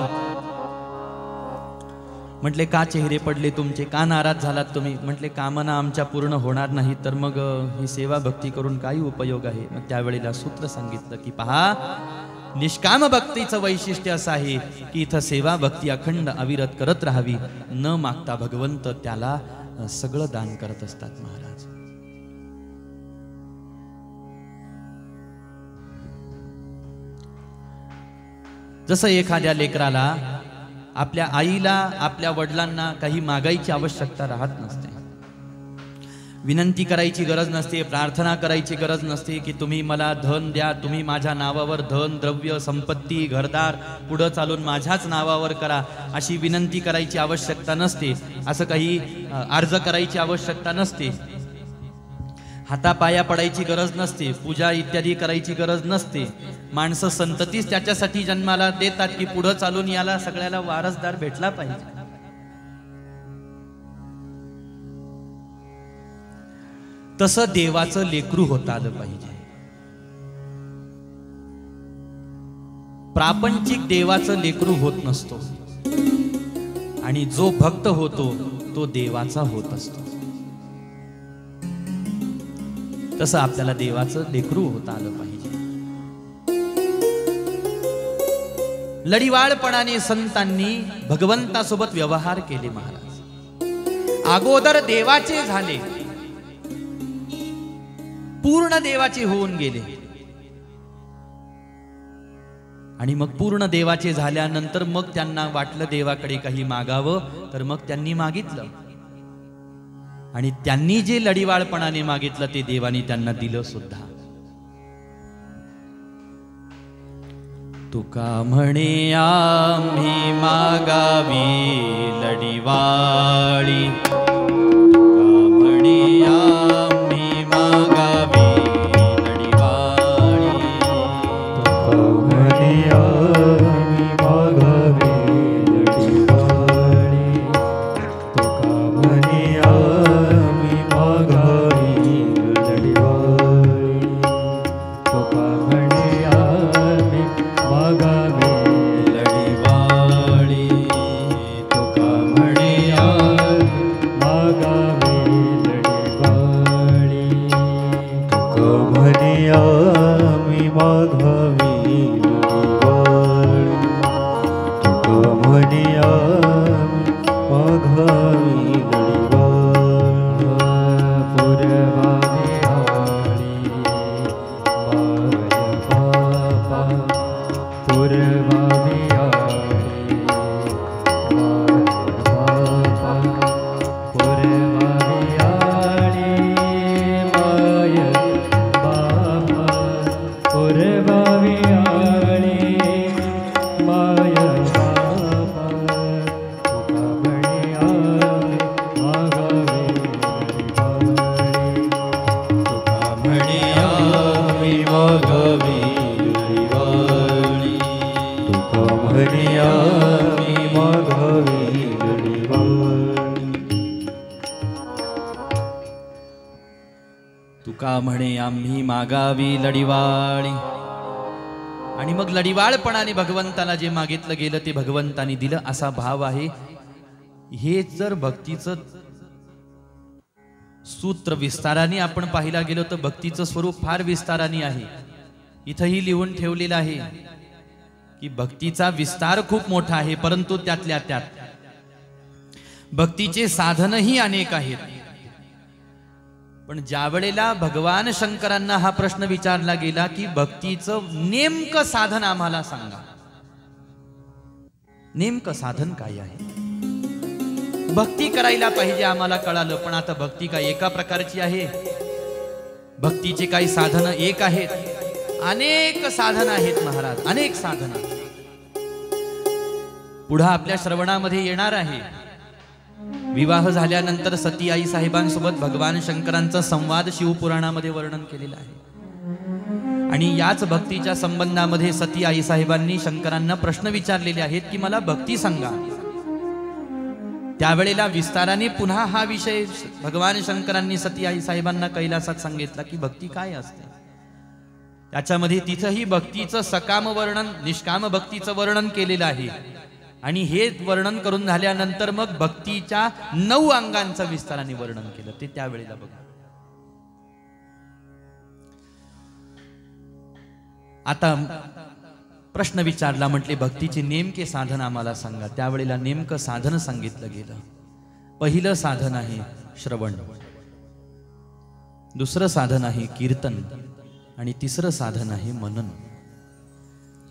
म्हटले का चेहरे पडले तुमचे, का नाराज झालात तुम्ही? म्हटले कामना आमच्या पूर्ण होणार नाही तर मग ही सेवा भक्ती करून काही उपयोग आहे. मग त्यावेळेला सूत्र सांगितलं की पहा, निष्काम भक्तीचं वैशिष्ट्य असं आहे की इथं सेवा भक्ती अखंड अविरत करत राहावी. न मागता भगवंत त्याला सगळं दान करत असतात महाराज. जसं एखाद्या लेकराला, आपल्या आईला, आपल्या वडिलांना काही मागायची आवश्यकता राहत नसते, विनंती करायची गरज नसते, प्रार्थना करायची गरज नसते की तुम्ही मला धन द्या, तुम्ही माझ्या नावावर धन, द्रव्य, संपत्ती, घरदार पुढं चालून माझ्याच नावावर करा, अशी विनंती करायची आवश्यकता नसते. असं काही अर्ज करायची आवश्यकता नसते. हातापाया पडायची गरज नसते, पूजा इत्यादी करायची गरज नसते. माणसं संततीच त्याच्यासाठी जन्माला देतात की पुढं चालून याला सगळ्याला वारसदार भेटला पाहिजे. तसं देवाचं लेकरू होता आलं पाहिजे. प्रापंचिक देवाचं लेकरू होत नसतो आणि जो भक्त होतो तो देवाचा होत असतो. तसं आपल्याला देवाचं लेकरू होता आलं पाहिजे. लढिवाळपणाने संतांनी भगवंतासोबत व्यवहार केले महाराज. अगोदर देवाचे झाले, पूर्ण देवाचे होऊन गेले, आणि मग पूर्ण देवाचे झाल्यानंतर मग त्यांना वाटलं देवाकडे काही मागावं, तर मग त्यांनी मागितलं. आणि त्यांनी जे लढिवाळपणाने मागितलं ते देवानी त्यांना दिलं सुद्धा. तुका म्हणे आम्ही मागावी लढिवाळी, तुका म्हणे आम्ही मागावी लढिवाळी, तुका म्हणे आम्ही मागावी लढिवाळी, तुका म्हणे आम्ही मागावी लढिवाळी, तुका म्हणे आम्ही मागावी लढिवाळी, तुका म्हणे आम्ही मागावी लढिवाळी, तुका म्हणे आम्ही मागावी लढिवाळी, तुका म्हणे आम्ही मागावी लढिवाळी, पुरवावी आळी माय बापा, पुरवावी आळी माय बापा, पुरवावी आळी माय बापा, पुरवावी आळी माय बापा, तुका म्हणे आम्ही मागावी लढिवाळी, तुका म्हणे आम्ही मागावी लढिवाळी, तेव्हा म्हणे आम्ही मागावी लढिवाळी, आणि मग लढिवाळपणाने भगवंताला जे मागितलं गेलं ते भगवंतानी दिलं, असा भाव आहे. हे जर भक्तीचं सूत्र विस्ताराने आपण पाहिला गेलो तर भक्तीचं स्वरूप फार विस्ताराने आहे. इथंही लिहून ठेवलेलं आहे की भक्तीचा विस्तार खूप मोठा आहे, परंतु त्यातल्या त्यात भक्तीचे साधनही अनेक आहेत. पण ज्या वेळेला भगवान शंकरांना हा प्रश्न विचारला गेला की भक्तीचं नेमकं साधन आम्हाला सांगा, नेमकं साधन काय आहे? भक्ती करायला पाहिजे आम्हाला कळालं, पण आता भक्ती काय एका प्रकारची आहे? भक्तीचे काही साधन एक आहेत? अनेक साधन आहेत महाराज, अनेक साधन. पुढे आपल्या श्रवणामध्ये येणार आहे. विवाह झाल्यानंतर सती आई साहेबांसोबत भगवान शंकरांचा संवाद शिवपुराणामध्ये वर्णन केलेला आहे. आणि याच भक्तीच्या संबंधामध्ये सती आई साहेबांनी शंकरांना प्रश्न विचारलेले आहेत की मला भक्ती सांगा. त्यावेळेला विस्ताराने पुन्हा हा विषय भगवान शंकरांनी सती आई साहेबांना कैलासात सांगितला की भक्ती काय असते. त्याच्यामध्ये तिथंही भक्तीचं सकाम वर्णन, निष्काम भक्तीचं वर्णन केलेलं आहे. आणि हे वर्णन करून झाल्यानंतर मग भक्तीच्या 9 अंगांचं विस्ताराने वर्णन केलं, ते त्यावेळेला बघा. आता प्रश्न विचारला, म्हटले भक्तीचे नेमके साधन आम्हाला सांगा. त्यावेळेला नेमकं साधन सांगितलं गेलं. पहिलं साधन आहे श्रवण, दुसरं साधन आहे कीर्तन, आणि तिसरं साधन आहे मनन.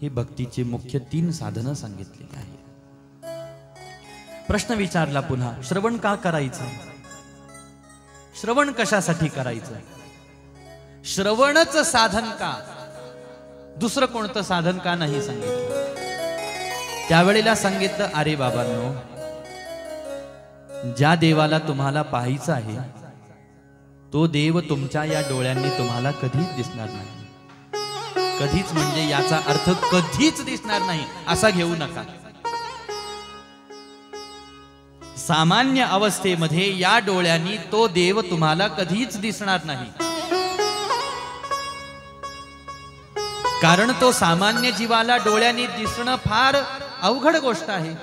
हे भक्तीचे मुख्य 3 साधनं सांगितलेली आहे. प्रश्न विचारला पुन्हा, श्रवण का करायचं? श्रवण कशासाठी करायचं? श्रवणच साधन का, दुसरं कोणतं साधन का नाही सांगितलं? त्यावेळेला सांगितलं, अरे बाबांनो, ज्या देवाला तुम्हाला पाहायचं आहे तो देव तुमच्या या डोळ्यांनी तुम्हाला कधीच दिसणार नाही. कधीच म्हणजे याचा अर्थ कधीच दिसणार नाही असा घेऊ नका. सामान्य अवस्थेमध्ये या डोळ्यांनी तो देव तुम्हाला कधीच दिसणार नाही, कारण तो सामान्य जीवाला डोळ्यांनी दिसणं फार अवघड गोष्ट आहे.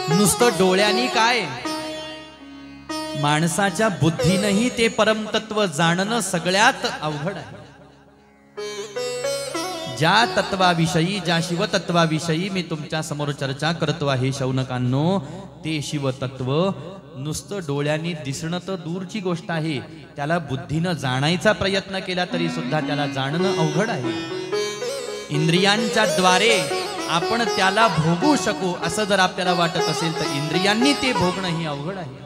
नुसतं डोळ्यांनी काय, माणसाच्या बुद्धीनंही ते परमतत्व जाणणं सगळ्यात अवघड आहे. ज्या तत्वाविषयी, ज्या शिवतत्वाविषयी मी तुमच्या समोर चर्चा करतो आहे शौनकांनो, ते शिवतत्व नुसतं डोळ्यांनी दिसणं तर दूरची गोष्ट आहे, त्याला बुद्धीनं जाणायचा प्रयत्न केला तरी सुद्धा त्याला जाणणं अवघड आहे. इंद्रियांच्या द्वारे आपण त्याला भोगू शकू असं जर आपल्याला वाटत असेल तर इंद्रियांनी ते भोगणं ही अवघड आहे.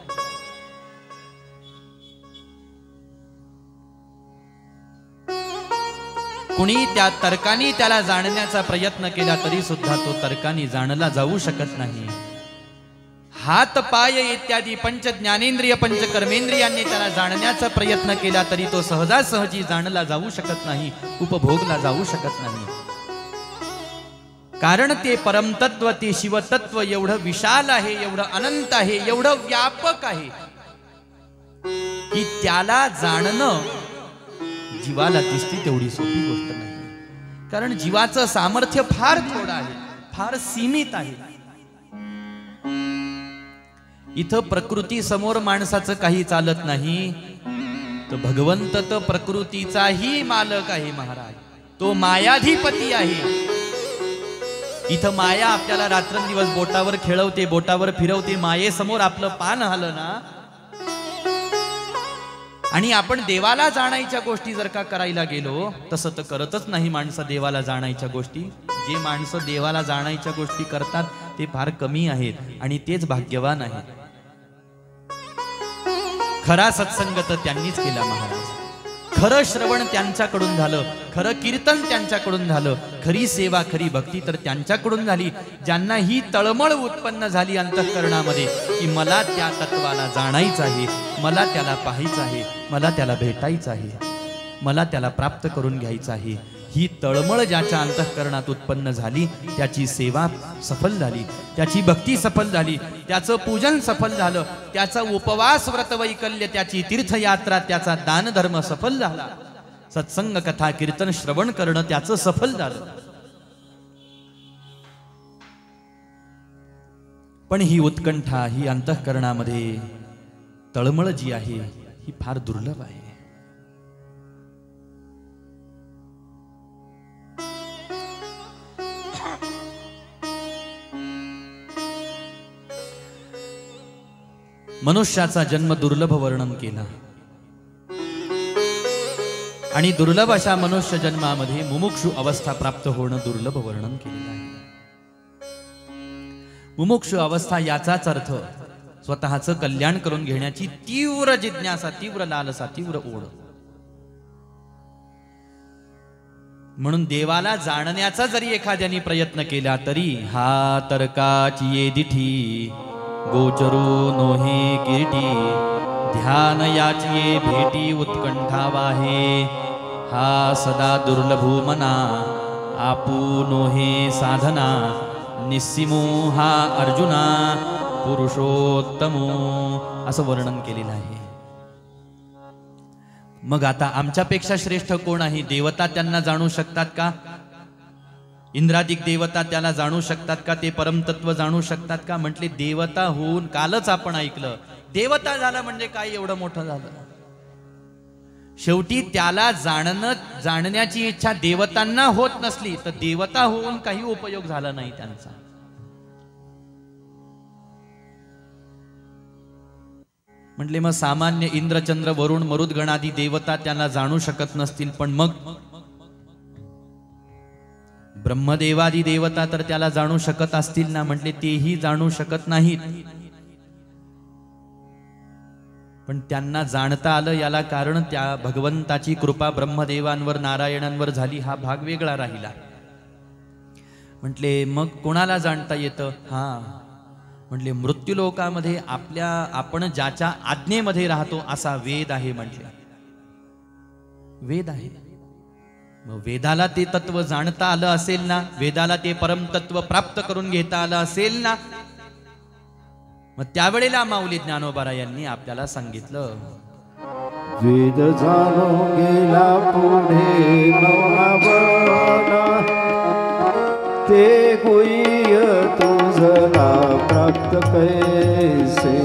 कुणी त्या तर्काने त्याला जाणण्याचा प्रयत्न केला तरी सुद्धा तो तर्काने जाणला जाऊ शकत नाही. हात पाय इत्यादी पंच ज्ञानेंद्रिय पंच कर्मेंद्रियांनी त्याला जाणण्याचा प्रयत्न केला तरी तो सहजासहजी जाणला जाऊ शकत नाही, उपभोगला जाऊ शकत नाही. कारण ते परमतत्व, ते शिवतत्व एवढं विशाल आहे, एवढं अनंत आहे, एवढं व्यापक आहे की त्याला जाणणं जीवाला दिसते तेवढी सोपी गोष्ट नाही. कारण जीवाचं सामर्थ्य फार थोडं आहे, फार सीमित आहे. इथं प्रकृती समोर माणसाचं काही चालत नाही, तर भगवंत तर प्रकृतीचाही मालक आहे महाराज, तो मायाधिपती आहे. इथं माया आपल्याला रात्रंदिवस बोटावर खेळवते, बोटावर फिरवते, मायेसमोर आपलं पान हलं ना, आणि आपण देवाला जाणायच्या गोष्टी जर का करायला गेलो, तसं तर करतच नाही माणसं देवाला जाणायच्या गोष्टी. जे माणसं देवाला जाणायच्या गोष्टी करतात ते फार कमी आहेत आणि तेच भाग्यवान आहेत. खरा सत्संग तर त्यांनीच केला महाराज, खरं श्रवण त्यांच्याकडून झालं, खरं कीर्तन त्यांच्याकडून झालं, खरी सेवा खरी भक्ती तर त्यांच्याकडून झाली, ज्यांना ही तळमळ उत्पन्न झाली अंतःकरणामध्ये की मला त्या तत्वाला जाणायचं आहे, मला त्याला पाहायचं आहे, मला त्याला भेटायचं आहे, मला त्याला प्राप्त करून घ्यायचं आहे. ही तळमळ ज्याच्या अंतःकरणात उत्पन्न झाली त्याची सेवा सफल झाली, त्याची भक्ती सफल झाली, त्याचं पूजन सफल झालं, त्याचा उपवास व्रत वैकल्य, त्याची तीर्थयात्रा, त्याचा दानधर्म सफल झाला, सत्संग कथा कीर्तन श्रवण करणं त्याचं सफल झालं. पण ही उत्कंठा, ही अंतःकरणामध्ये तळमळ जी आहे ही फार दुर्लभ आहे. मनुष्याचा जन्म दुर्लभ वर्णन केला आणि दुर्लभ अशा मनुष्य जन्मामध्ये मुमुक्षु अवस्था प्राप्त होणं दुर्लभ वर्णन केलेलं आहे. मुमुक्षु अवस्था याचाच अर्थ स्वतःचं कल्याण करून घेण्याची तीव्र जिज्ञासा, तीव्र लालसा, तीव्र ओढ. म्हणून देवाला जाणण्याचा जरी एखाद्याने प्रयत्न केला तरी हा तर्काची ये दिठी गोचरू नोहे किरीटी, ध्यान याची भेटी उत्कंठा वाहे, हा सदा दुर्लभू मना आपू नोहे साधना, निस्सिमो हा अर्जुना पुरुषोत्तमो, असं वर्णन केलेलं आहे. मग आता आमच्यापेक्षा श्रेष्ठ कोण आहे? देवता त्यांना जाणू शकतात का? इंद्रादिक देवता त्याला जाणू शकतात का? ते परमतत्व जाणू शकतात का? म्हटले देवता होऊन कालच आपण ऐकलं, देवता झाला म्हणजे काय एवढं मोठं झालं? शेवटी त्याला जाणण्याची इच्छा देवतांना होत नसली तर देवता होऊन काही उपयोग झाला नाही त्यांचा. म्हटले मग सामान्य इंद्रचंद्र वरुण मरुद्गणादी देवता त्यांना जाणू शकत नसतील, पण मग ब्रह्मदेवादी देवता तर त्याला जाणू शकत असतील ना? म्हटले तेही जाणू शकत नाहीत, पण त्यांना जाणता आलं याला कारण त्या भगवंताची कृपा ब्रह्मदेवांवर नारायणांवर झाली, हा भाग वेगळा राहिला. म्हटले मग कोणाला जाणता येतं? म्हटले मृत्यूलोकामध्ये आपण ज्याच्या आज्ञेमध्ये राहतो असा वेद आहे. म्हटले वेद आहे, मग वेदाला ते तत्व जाणता आलं असेल ना, वेदाला ते परमतत्व प्राप्त करून घेता आलं असेल ना, मग त्यावेळेला माऊली ज्ञानोबा यांनी आपल्याला सांगितलं, वेद जाणून गेला पुढे मौनावना, ते गुह्य तुझला प्राप्त कैसे,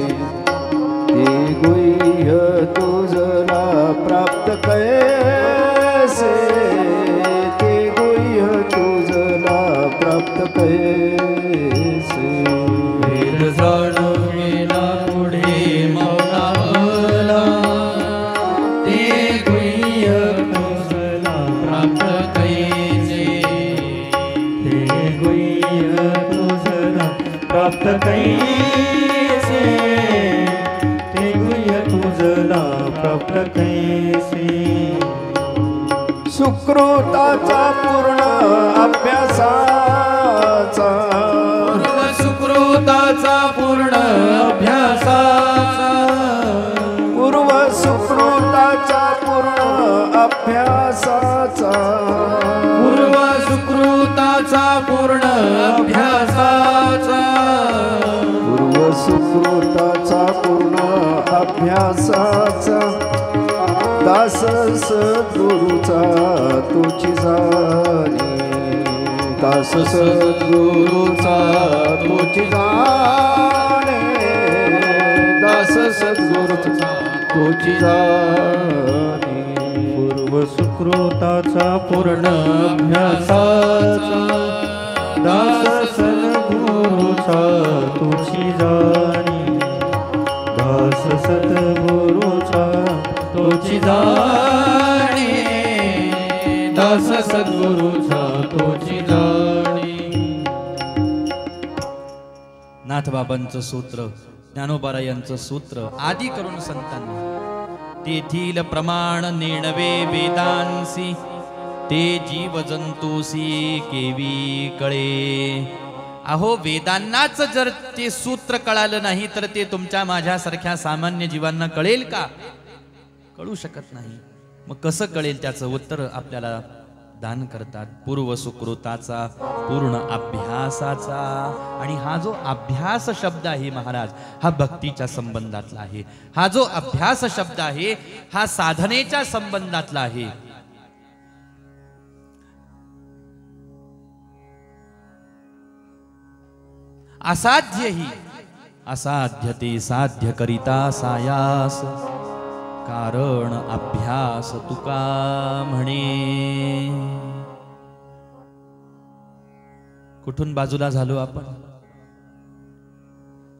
ते गुह्य तुझला प्राप्त कैसे, ते गुह्य तुझला प्राप्त कैसे. वेद जाणून गेला पुढे मौनावला, ते गुह्य तुझला प्राप्त कैसे, ते गुह्य तुझला प्राप्त कैसे, ते गुह्य तुझला प्राप्त कैसे. सुकृताचा पूर्ण अभ्यासाचा, सुकृताचा पूर्ण अभ्यासाचा, पूर्व सुकृताचा पूर्ण अभ्यासाचा, पूर्व सुकृताचा पूर्ण अभ्यासाचा, पूर्व सुकृताचा पूर्ण अभ्यासाचा, दास सद्गुरूचा तुझी जाणे, दास सद्गुरूचा तुझी जाणे, दास सद्गुरूचा तुझी जाणे. पूर्व सुकृताचा पूर्ण अभ्यासाचा, दास सद्गुरूचा तुझी जाणी, दास सद्गुरूचा तुझी जाणी, दास सद्गुरूचा तुझी जाणी. नाथबाबांचं सूत्र, ज्ञानोबा यांचं सूत्र आदी करून संतांनी तेथील प्रमाण नेणवे वेदांसी, ते जीव जंतूसी केवी कळे. अहो वेदांनाच जर ते सूत्र कळालं नाही तर ते तुमच्या माझ्यासारख्या सामान्य जीवांना कळेल का? कळू शकत नाही. मग कसं कळेल त्याचं उत्तर आपल्याला दान करतात पूर्व सुकृताचा, पूर्ण अभ्यासाचा. आणि हा जो अभ्यास शब्द आहे महाराज, हा भक्तीच्या संबंधातला आहे. हा जो अभ्यास शब्द आहे हा साधनेच्या संबंधातला आहे. असाध्य ही असाध्य ते साध्य करिता सायास, कारण अभ्यास तुका म्हणे. कुठून बाजूला झालो आपण?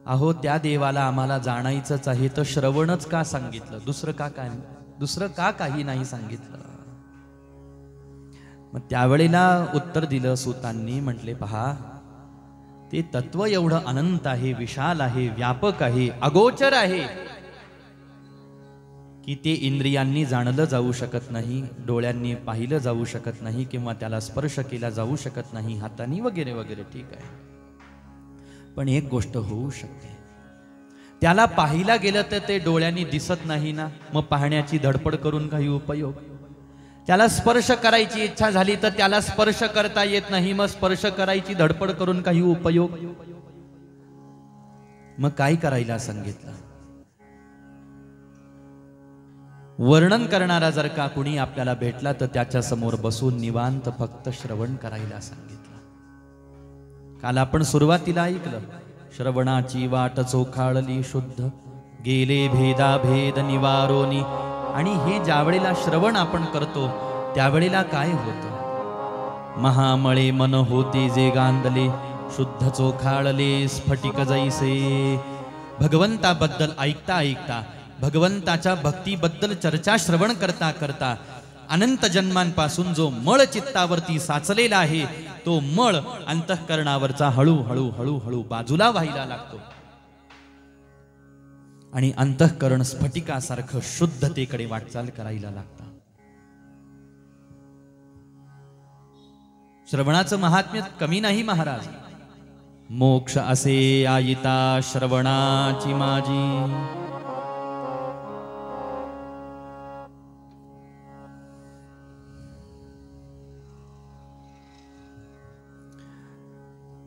अहो त्या देवाला आम्हाला जाणायचंच आहे तर श्रवणच का सांगितलं? दुसरं का काही नाही सांगितलं? मग त्यावेळेला उत्तर दिलं सूतांनी. म्हटले पहा, ते तत्व एवढं अनंत आहे, विशाल आहे, व्यापक आहे, अगोचर आहे की ते इंद्रियांनी जाणलं जाऊ शकत नाही, डोळ्यांनी पाहिलं जाऊ शकत नाही, किंवा त्याला स्पर्श केला जाऊ शकत नाही हाताने वगैरे वगैरे. ठीक आहे, पण एक गोष्ट होऊ शकते, त्याला पाहिला गेलं तर ते डोळ्यांनी दिसत नाही ना, मग पाहण्याची धडपड करून काही उपयोग? त्याला स्पर्श करायची इच्छा झाली तर त्याला स्पर्श करता येत नाही, मग स्पर्श करायची धडपड करून काही उपयोग? मग काय करायला सांगितलं? वर्णन करणारा जर का कुणी आपल्याला भेटला तर त्याच्या समोर बसून निवांत फक्त श्रवण करायला सांगितलं. काल आपण सुरुवातीला ऐकलं, श्रवणाची वाट चोखाळली शुद्ध, गेले भेदा भेद निवारोनी. आणि हे ज्या वेळेला श्रवण आपण करतो त्यावेळेला काय होतं? महामळे मन होते जे गांधले, शुद्ध चोखाळले स्फटिक जैसे. भगवंताबद्दल ऐकता ऐकता, भगवंताच्या भक्तीबद्दल चर्चा श्रवण करता करता अनंत जन्मांपासून जो मळ चित्तावरती साचलेला आहे तो मळ अंतःकरणावरचा हळूहळू हळूहळू बाजूला व्हायला लागतो आणि अंतःकरण स्फटिकासारखं शुद्धतेकडे वाटचाल करायला लागतं. श्रवणाचं महात्म्य कमी नाही महाराज. मोक्ष असे आयिता श्रवणाची माझी.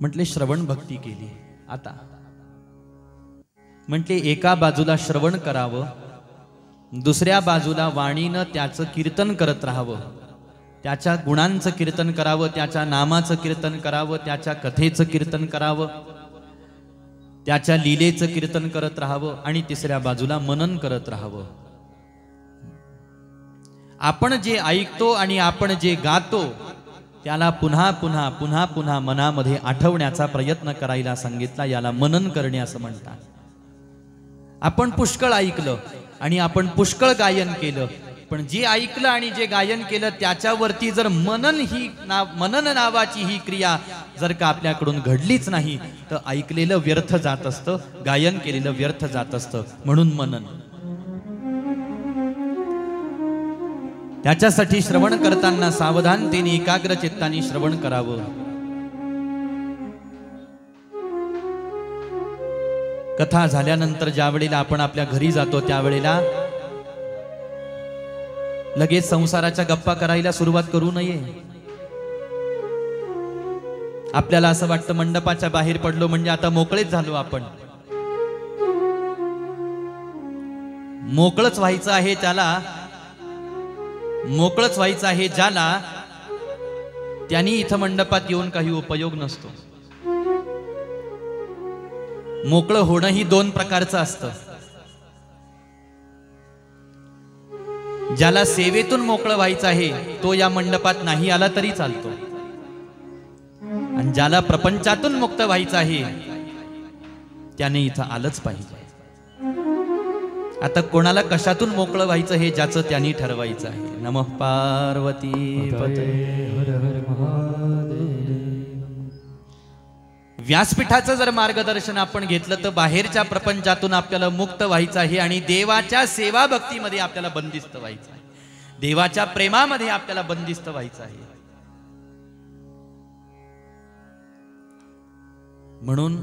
म्हटले श्रवण भक्ती केली. आता म्हटले एका बाजूला श्रवण करावं, दुसऱ्या बाजूला वाणीनं त्याचं कीर्तन करत राहावं, त्याच्या गुणांचं कीर्तन करावं, त्याच्या नामाचं कीर्तन करावं, त्याच्या कथेचं कीर्तन करावं, त्याच्या लीलेचं कीर्तन करत राहावं, आणि तिसऱ्या बाजूला मनन करत राहावं. आपण जे ऐकतो आणि आपण जे गातो त्याला पुन्हा पुन्हा पुन्हा पुन्हा मनामध्ये आठवण्याचा प्रयत्न करायला सांगितला. याला मनन करणे असं म्हणतात. आपण पुष्कळ ऐकलं आणि आपण पुष्कळ गायन केलं, पण जे ऐकलं आणि जे गायन केलं त्याच्यावरती जर मनन नावाची ही क्रिया जर का आपल्याकडून घडलीच नाही तर ऐकलेलं व्यर्थ जात असतं, गायन केलेलं व्यर्थ जात असतं. म्हणून मनन. त्याच्यासाठी श्रवण करताना सावधानतेने एकाग्र चित्ताने श्रवण करावं. कथा झाल्यानंतर ज्या वेळेला आपण आपल्या घरी जातो त्यावेळेला लगेच संसाराच्या गप्पा करायला सुरुवात करू नये. आपल्याला असं वाटतं मंडपाच्या बाहेर पडलो म्हणजे आता मोकळेच झालो आपण. मोकळच व्हायचं आहे त्याला, मोकळच व्हायचं आहे ज्याला, त्यांनी इथं मंडपात येऊन काही उपयोग नसतो. मोकळं होणं ही दोन प्रकारचं असतं. ज्याला सेवेतून मोकळं व्हायचं आहे तो या मंडपात नाही आला तरी चालतो, आणि ज्याला प्रपंचातून मुक्त व्हायचं आहे त्याने इथं आलंच पाहिजे. आता कोणाला कशातून मोकळं व्हायचं हे ज्याचं त्यांनी ठरवायचं आहे. नमः पार्वती पते. हर हर महादेव. व्यासपीठाचं जर मार्गदर्शन आपण घेतलं तर बाहेरच्या प्रपंचातून आपल्याला मुक्त व्हायचं आहे आणि देवाच्या सेवा भक्तीमध्ये आपल्याला बंदिस्त व्हायचं आहे. देवाच्या प्रेमामध्ये आपल्याला बंदिस्त व्हायचं आहे. म्हणून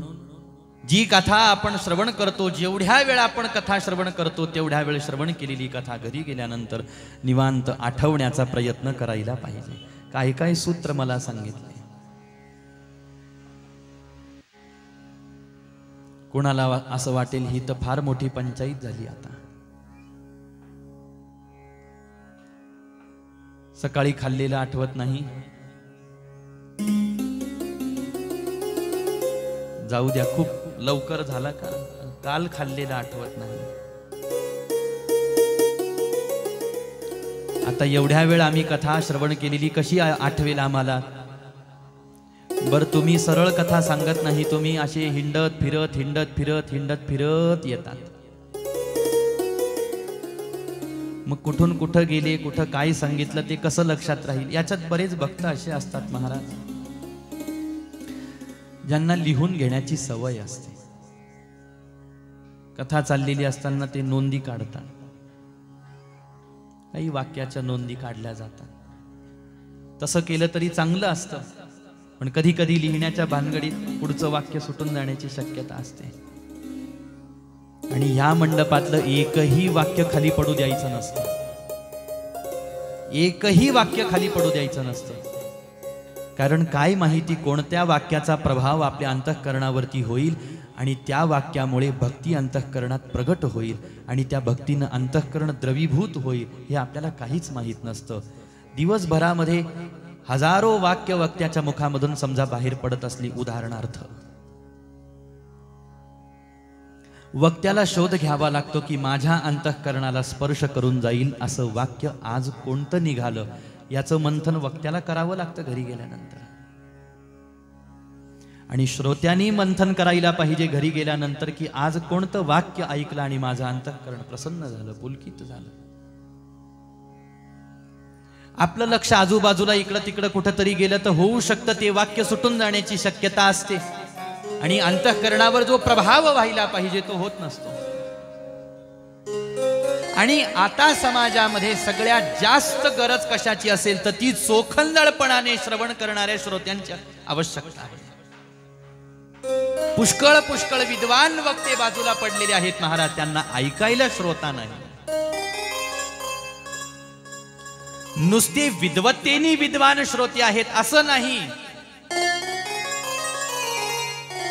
जी कथा आपण श्रवण करतो, जेवढ्या वेळ आपण कथा श्रवण करतो तेवढ्या वेळ श्रवण केलेली कथा घरी गेल्यानंतर निवांत आठवण्याचा प्रयत्न करायला पाहिजे. काय काय सूत्र मला सांगितले. कोणाला असं वाटेल ही तर फार मोठी पंचायत झाली. आता सकाळी खाल्लेलं आठवत नाही, जाऊ द्या खूप लवकर झाला का, काल खाल्लेलं आठवत नाही. आता एवढ्या वेळ आम्ही कथा श्रवण केलेली कशी आठवेल आम्हाला? बर तुम्ही सरळ कथा सांगत नाही, तुम्ही असे हिंडत फिरत येतात. मग कुठून कुठं गेले, कुठं काय सांगितलं ते कसं लक्षात राहील? याच्यात बरेच भक्त असे असतात महाराज, ज्यांना लिहून घेण्याची सवय असते. कथा चाललेली असताना ते नोंदी काढतात, काही वाक्याच्या नोंदी काढल्या जातात. तसं केलं तरी चांगलं असतं, पण कधी कधी लिहिण्याच्या भानगडीत पुढचं वाक्य सुटून जाण्याची शक्यता असते. आणि ह्या मंडपातलं एकही वाक्य खाली पडू द्यायचं नसतं, एकही वाक्य खाली पडू द्यायचं नसतं. कारण काय माहिती कोणत्या वाक्याचा प्रभाव आपल्या अंतःकरणावरती होईल आणि त्या वाक्यामुळे भक्ती अंतःकरणात प्रगट होईल आणि त्या भक्तीनं अंतःकरण द्रवीभूत होईल हे आपल्याला काहीच माहीत नसतं. दिवसभरामध्ये हजारो वाक्य वक्त्याच्या मुखामधून समजा बाहेर पडत असली, उदाहरणार्थ वक्त्याला शोध घ्यावा लागतो की माझ्या अंतःकरणाला स्पर्श करून जाईल असं वाक्य आज कोणतं निघालं, याचं मंथन वक्त्याला करावं लागतं घरी गेल्यानंतर. आणि श्रोत्यांनी मंथन करायला पाहिजे घरी गेल्यानंतर की आज कोणतं वाक्य ऐकलं आणि माझं अंतःकरण प्रसन्न झालं, पुलकित झालं. आपलं लक्ष आजूबाजूला इकडं तिकडं कुठंतरी गेलं तर होऊ शकतं ते वाक्य सुटून जाण्याची शक्यता असते आणि अंतःकरणावर जो प्रभाव व्हायला पाहिजे तो होत नसतो. आणि आता समाजामध्ये सगळ्यात जास्त गरज कशाची असेल तर ती चोखंदळपणाने श्रवण करणाऱ्या श्रोत्यांची आवश्यकता आहे. पुष्कळ पुष्कळ विद्वान वक्ते बाजूला पडलेले आहेत महाराज, त्यांना ऐकायला श्रोता नाही. नुसते विद्वत्तेनी विद्वान श्रोते आहेत असं नाही,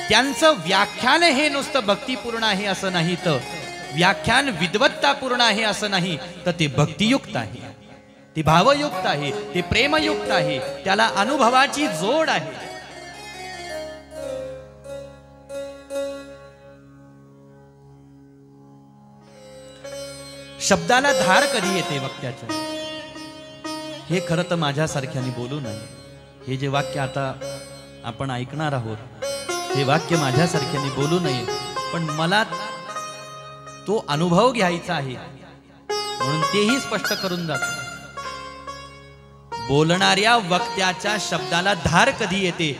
त्यांचं व्याख्यान हे नुसतं भक्तिपूर्ण आहे असं नाही, तर व्याख्यान विद्वत्तापूर्ण आहे असं नाही, तर ते भक्तियुक्त आहे, ते भावयुक्त आहे, ते प्रेमयुक्त आहे, त्याला अनुभवाची जोड आहे. शब्दाला धार कधी येते वक्त्याच्या, हे खरं तर माझ्यासारख्याने बोलू नये. हे जे वाक्य आता आपण ऐकणार आहोत हे वाक्य माझ्यासारख्याने बोलू नये, पण मला तो अनुभव घ्यायचा आहे म्हणून तेही स्पष्ट करून जातो. बोलणाऱ्या वक्त्याच्या शब्दाला धार कधी येते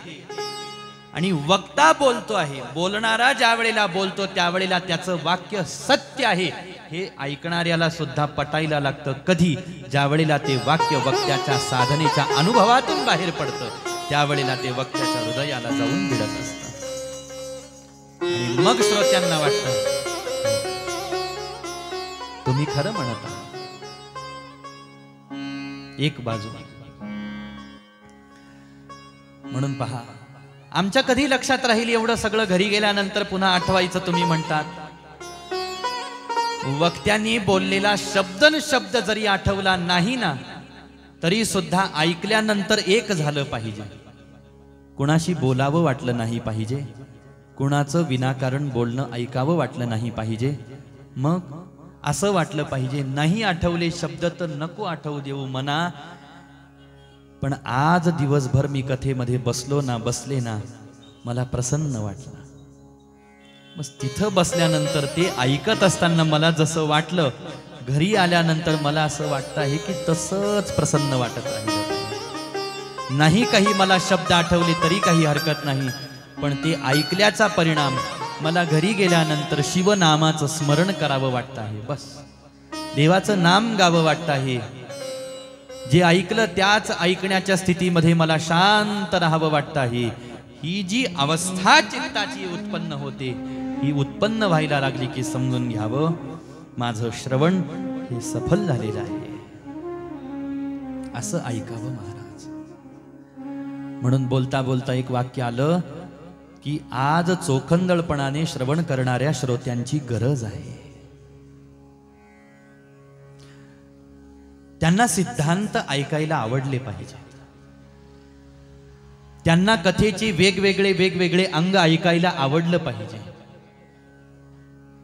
आणि वक्ता बोलतो आहे, बोलणारा ज्या वेळेला बोलतो त्यावेळेला त्याचं वाक्य सत्य आहे हे ऐकणाऱ्याला सुद्धा पटायला लागतं. कधी? ज्या वेळेला ते वाक्य वक्त्याच्या साधनेच्या अनुभवातून बाहेर पडतं त्यावेळेला ते वक्त्याच्या हृदयाला जाऊन भिडत असतं आणि मग श्रोत्यांना वाटतं तुम्ही खरं म्हणत आहात. एक बाजू म्हणून पहा, आमच्या कधी लक्षात राहील एवढं सगळं घरी गेल्यानंतर पुन्हा आठवायचं तुम्ही म्हणतात. वक्त्यांनी बोललेला शब्द जरी आठवला नाही ना तरी सुद्धा ऐकल्यानंतर एक झालं पाहिजे. कुणाशी बोलावं वाटलं नाही पाहिजे, कुणाचं विनाकारण बोलणं ऐकावं वाटलं नाही पाहिजे. मग असं वाटलं पाहिजे नाही आठवले शब्द तर नको आठवू देऊ मना, पण आज दिवसभर मी कथेमध्ये बसले ना मला प्रसन्न वाटलं. मग तिथं बसल्यानंतर ते ऐकत असताना मला जसं वाटलं, घरी आल्यानंतर मला असं वाटतं आहे की तसंच प्रसन्न वाटत राहिलं. नाही काही मला शब्द आठवले तरी काही हरकत नाही, पण ते ऐकल्याचा परिणाम मला घरी गेल्यानंतर शिवनामाचं स्मरण करावं वाटतं आहे. बस देवाचं नाम गावं वाटतं आहे. जे ऐकलं त्याच ऐकण्याच्या स्थितीमध्ये मला शांत राहावं वाटतं आहे. ही जी अवस्था चित्ताची उत्पन्न होते ही उत्पन्न व्हायला लागली की समजून घ्यावं माझं श्रवण हे सफल झालेलं आहे, असं ऐकावं महाराज. म्हणून बोलता बोलता एक वाक्य आलं की आज चोखंदळपणाने श्रवण करणाऱ्या श्रोत्यांची गरज आहे. त्यांना सिद्धांत ऐकायला आवडले पाहिजे. त्यांना कथेचे वेगवेगळे अंग ऐकायला आवडलं पाहिजे.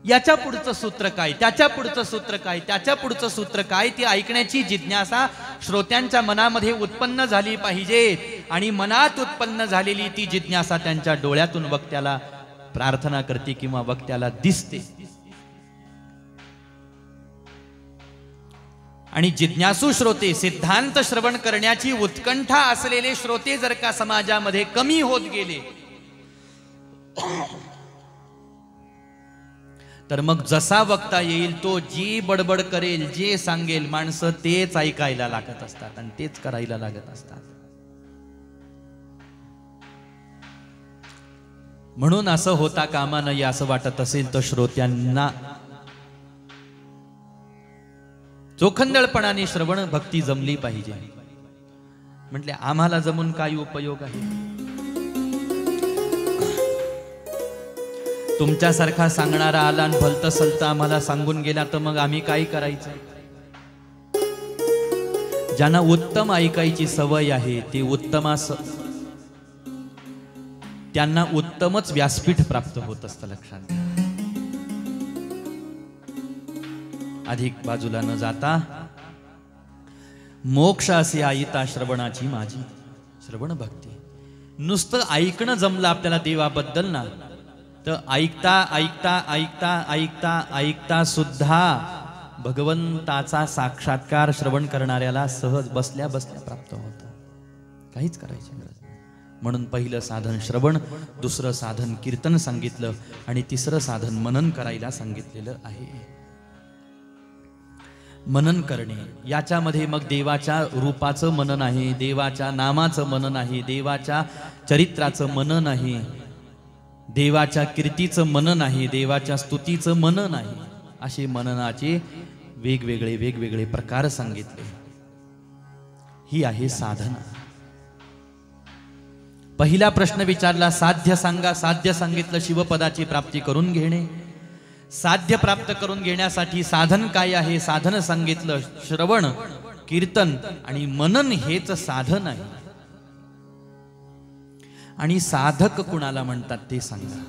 याच्या पुढचं सूत्र काय, त्याच्या पुढचं सूत्र काय, त्याच्या पुढचं सूत्र काय, ती ऐकण्याची जिज्ञासा श्रोत्यांच्या मनामध्ये उत्पन्न झाली पाहिजे. आणि मनात उत्पन्न झालेली ती जिज्ञासा त्यांच्या डोळ्यातून वक्त्याला प्रार्थना करते किंवा वक्त्याला दिसते. आणि जिज्ञासू श्रोते, सिद्धांत श्रवण करण्याची उत्कंठा असलेले श्रोते जर का समाजामध्ये कमी होत गेले तर मग जसा वक्ता येईल तो जी बडबड करेल, जे सांगेल, माणसं तेच ऐकायला लागत असतात आणि तेच करायला लागत असतात. म्हणून असं होता कामा नये. असं वाटत असेल तर श्रोत्यांना चोखंदळपणाने श्रवण भक्ती जमली पाहिजे. म्हटले आम्हाला जमून काय उपयोग आहे? तुमच्यासारखा सांगणारा आला आणि भलतं सलतं आम्हाला सांगून गेला तर मग आम्ही काय करायचं? ज्यांना उत्तम ऐकायची सवय आहे ते त्यांना उत्तमच व्यासपीठ प्राप्त होत असतं. लक्षात घ्या. अधिक बाजूला न जाता मोक्ष असे आईता श्रवणाची माझी श्रवण भक्ती. नुसतं ऐकणं जमलं आपल्याला देवाबद्दल ना, तर ऐकता ऐकता ऐकता ऐकता ऐकता सुद्धा भगवंताचा साक्षात्कार श्रवण करणाऱ्याला सहज बसल्या बसल्या प्राप्त होतो. काहीच करायची गरज नाही. म्हणून पहिलं साधन श्रवण, दुसरं साधन कीर्तन सांगितलं आणि तिसरं साधन मनन करायला सांगितलेलं आहे. मनन करणे, याच्यामध्ये मग देवाच्या रूपाचं मनन आहे, देवाच्या नामाचं मनन आहे, देवाच्या चरित्राचं मनन आहे, देवाच्या कीर्तीचं मनन आहे, देवाच्या स्तुतीचं मनन आहे. असे मननाचे वेगवेगळे प्रकार सांगितले. ही आहे साधना. पहिला प्रश्न विचारला, साध्य सांगा. साध्य सांगितलं शिवपदाची प्राप्ती करून घेणे. साध्य प्राप्त करून घेण्यासाठी साधन काय आहे? साधन सांगितलं श्रवण, कीर्तन आणि मनन हेच साधन आहे. आणि साधक कुणाला म्हणतात ते सांगा.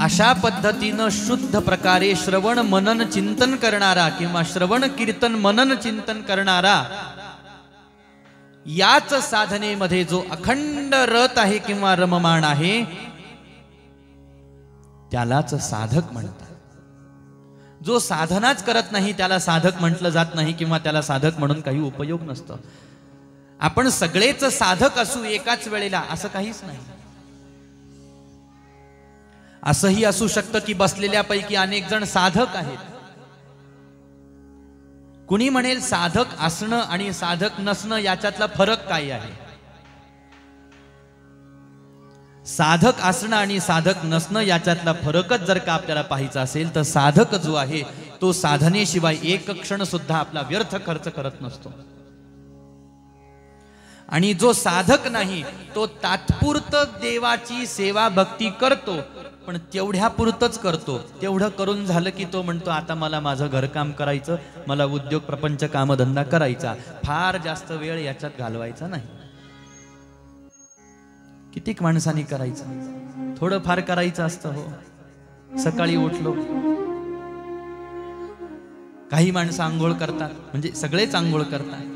अशा पद्धतीनं शुद्ध प्रकारे श्रवण मनन चिंतन करणारा किंवा श्रवण कीर्तन मनन चिंतन करणारा, याच साधनेमध्ये जो अखंड रत आहे किंवा रममाण आहे त्यालाच साधक म्हणतात. जो साधनाच करत नाही त्याला साधक म्हटलं जात नाही किंवा त्याला साधक म्हणून काही उपयोग नसतो. आपण सगळेच साधक असू एकाच वेळेला असं काहीच नाही. असंही असू शकतं की बसलेल्यापैकी अनेक जण साधक आहेत. कुणी म्हणेल साधक असणं आणि साधक नसणं याच्यातला फरक काय आहे? साधक असणं आणि साधक नसणं याच्यातला फरकच जर का आपल्याला पाहायचा असेल तर साधक जो आहे तो साधनेशिवाय एक क्षण सुद्धा आपला व्यर्थ खर्च करत नसतो. आणि जो साधक नाही तो तात्पुरतं देवाची सेवा भक्ती करतो, पण तेवढ्या पुरतच करतो. तेवढं करून झालं की तो म्हणतो आता मला माझं घरकाम करायचं, मला उद्योग प्रपंच कामधंदा करायचा, फार जास्त वेळ याच्यात घालवायचा नाही. कितीक माणसांनी करायचं? थोडं फार करायचं असतं. हो, सकाळी उठलो, काही माणसं आंघोळ करतात, म्हणजे सगळेच आंघोळ करतात,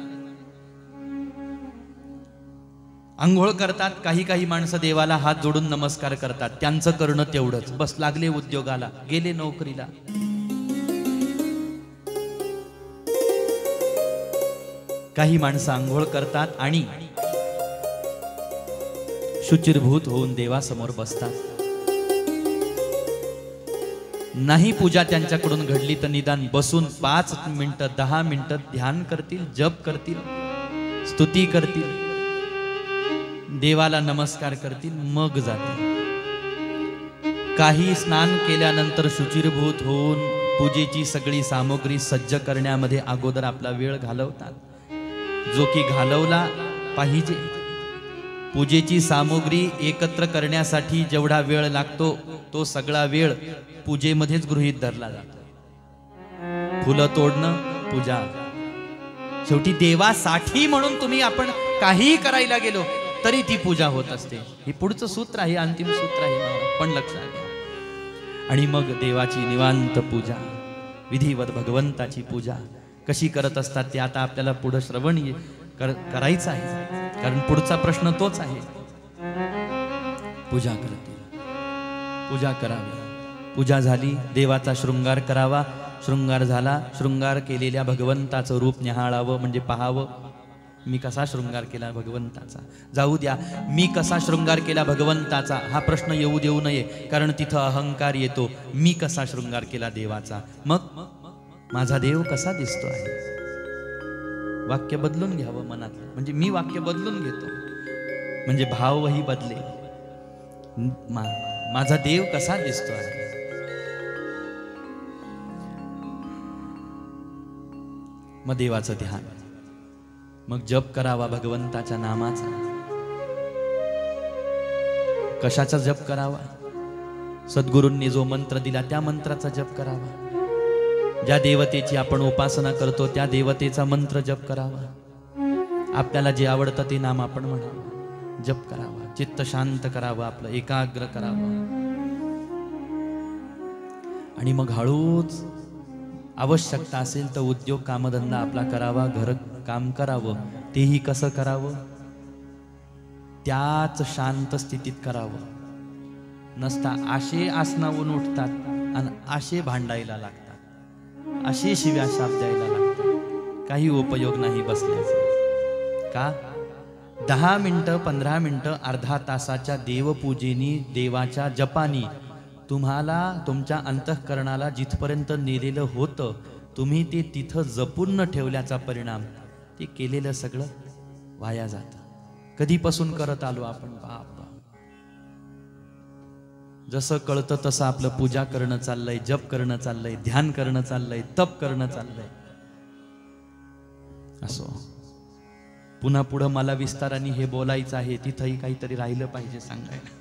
आंघोळ करतात. काही माणसं देवाला हात जोडून नमस्कार करतात. त्यांचं करणं तेवढंच, बस लागले उद्योगाला, गेले नोकरीला. काही माणसं आंघोळ करतात आणि शुचिरभूत होऊन देवासमोर बसतात. नाही पूजा त्यांच्याकडून घडली तर निदान बसून 5 मिनिटं 10 मिनिटं ध्यान करतील, जप करतील, स्तुती करतील, देवाला नमस्कार करतील, मग जातील. काही स्नान केल्यानंतर शुचिरभूत होऊन पूजेची सगळी सामग्री सज्ज करण्यामध्ये अगोदर आपला वेळ घालवतात. जो की घालवला पाहिजे. पूजेची सामुग्री एकत्र करण्यासाठी जेवढा वेळ लागतो तो सगळा वेळ पूजेमध्येच गृहीत धरला जातो. फुलं तोडणं पूजा. शेवटी देवासाठी म्हणून तुम्ही आपण काहीही करायला गेलो तरी ती पूजा होत असते. हे पुढचं सूत्र आहे, अंतिम सूत्र आहे महाराज, पण लक्षात घ्या. आणि मग देवाची निवांत पूजा, विधिवत भगवंताची पूजा कशी करत असतात ते आता आपल्याला पुढे श्रवण करायचं आहे, कारण पुढचा प्रश्न तोच आहे. पूजा करते, पूजा करावी. पूजा झाली, देवाचा शृंगार करावा. शृंगार झाला, शृंगार केलेल्या भगवंताचं रूप निहाळावं, म्हणजे पाहावं मी कसा शृंगार केला भगवंताचा. जाऊ द्या मी कसा शृंगार केला भगवंताचा हा प्रश्न येऊ देऊ नये, कारण तिथं अहंकार येतो. मी कसा शृंगार केला देवाचा, मग माझा देव कसा दिसतो आहे. वाक्य बदलून घ्यावं मनातलं, म्हणजे मी वाक्य बदलून घेतो म्हणजे भावही बदले. माझा देव कसा दिसतो आहे. मग देवाचं ध्यान, मग जप करावा भगवंताच्या नामाचा. कशाचा जप करावा. सद्गुरूंनी जो मंत्र दिला त्या मंत्राचा जप करावा. ज्या देवतेची आपण उपासना करतो त्या देवतेचा मंत्र जप करावा. आपल्याला जे आवडतं ते नाम आपण म्हणावं, जप करावा. चित्त शांत करावं, आपलं एकाग्र करावं. आणि मग हळूच आवश्यकता असेल तर उद्योग कामधंदा आपला करावा, घर काम करावं. तेही कसं करावं, त्याच शांत स्थितीत करावं. नसता आशे आसनावून उठतात आणि आशे भांडायला लागतात, असे शिव्या शाप द्यायला लागतात. काही उपयोग नाही बसल्याचा. का 10 मिनिटं 15 मिनिटं अर्धा तासाच्या देवपूजेनी, देवाच्या जपानी तुम्हाला तुमच्या अंतःकरणाला जिथपर्यंत नेलेलं होतं, तुम्ही ते तिथं जपून न ठेवल्याचा परिणाम ते केलेलं सगळं वाया जातं. कधीपासून करत आलो आपण, बाप. जसं कळतं तसं आपलं पूजा करणं चाललंय, जप करणं चाललंय, ध्यान करणं चाललंय, तप करणं चाललंय. असो, पुन्हा पुढं मला विस्ताराने हे बोलायचं आहे, तिथंही काहीतरी राहिलं पाहिजे सांगायला.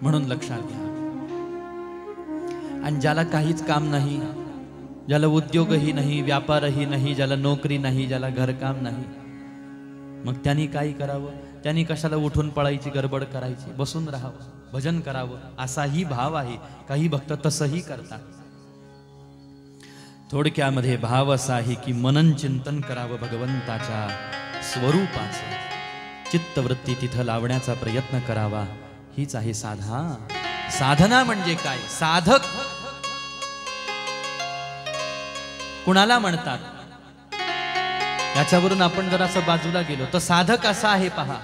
म्हणून लक्षात घ्या. आणि ज्याला काहीच काम नाही, ज्याला उद्योगही नाही, व्यापारही नाही, ज्याला नोकरी नाही, ज्याला घरकाम नाही, मग त्यांनी काय करावं. त्यांनी कशाला उठून पळायची, गडबड करायची, बसून राहावं, भजन करावं, असाही भाव आहे. काही भक्त तसंही करतात. थोडक्यामध्ये भाव असा आहे की मनन चिंतन करावं भगवंताच्या स्वरूपाचं. चित्तवृत्ती तिथं लावण्याचा प्रयत्न करावा. हीच आहे साधना. म्हणजे काय, साधक कुणाला म्हणतात याच्यावरून आपण जर असं बाजूला गेलो तर साधक असा आहे पहा,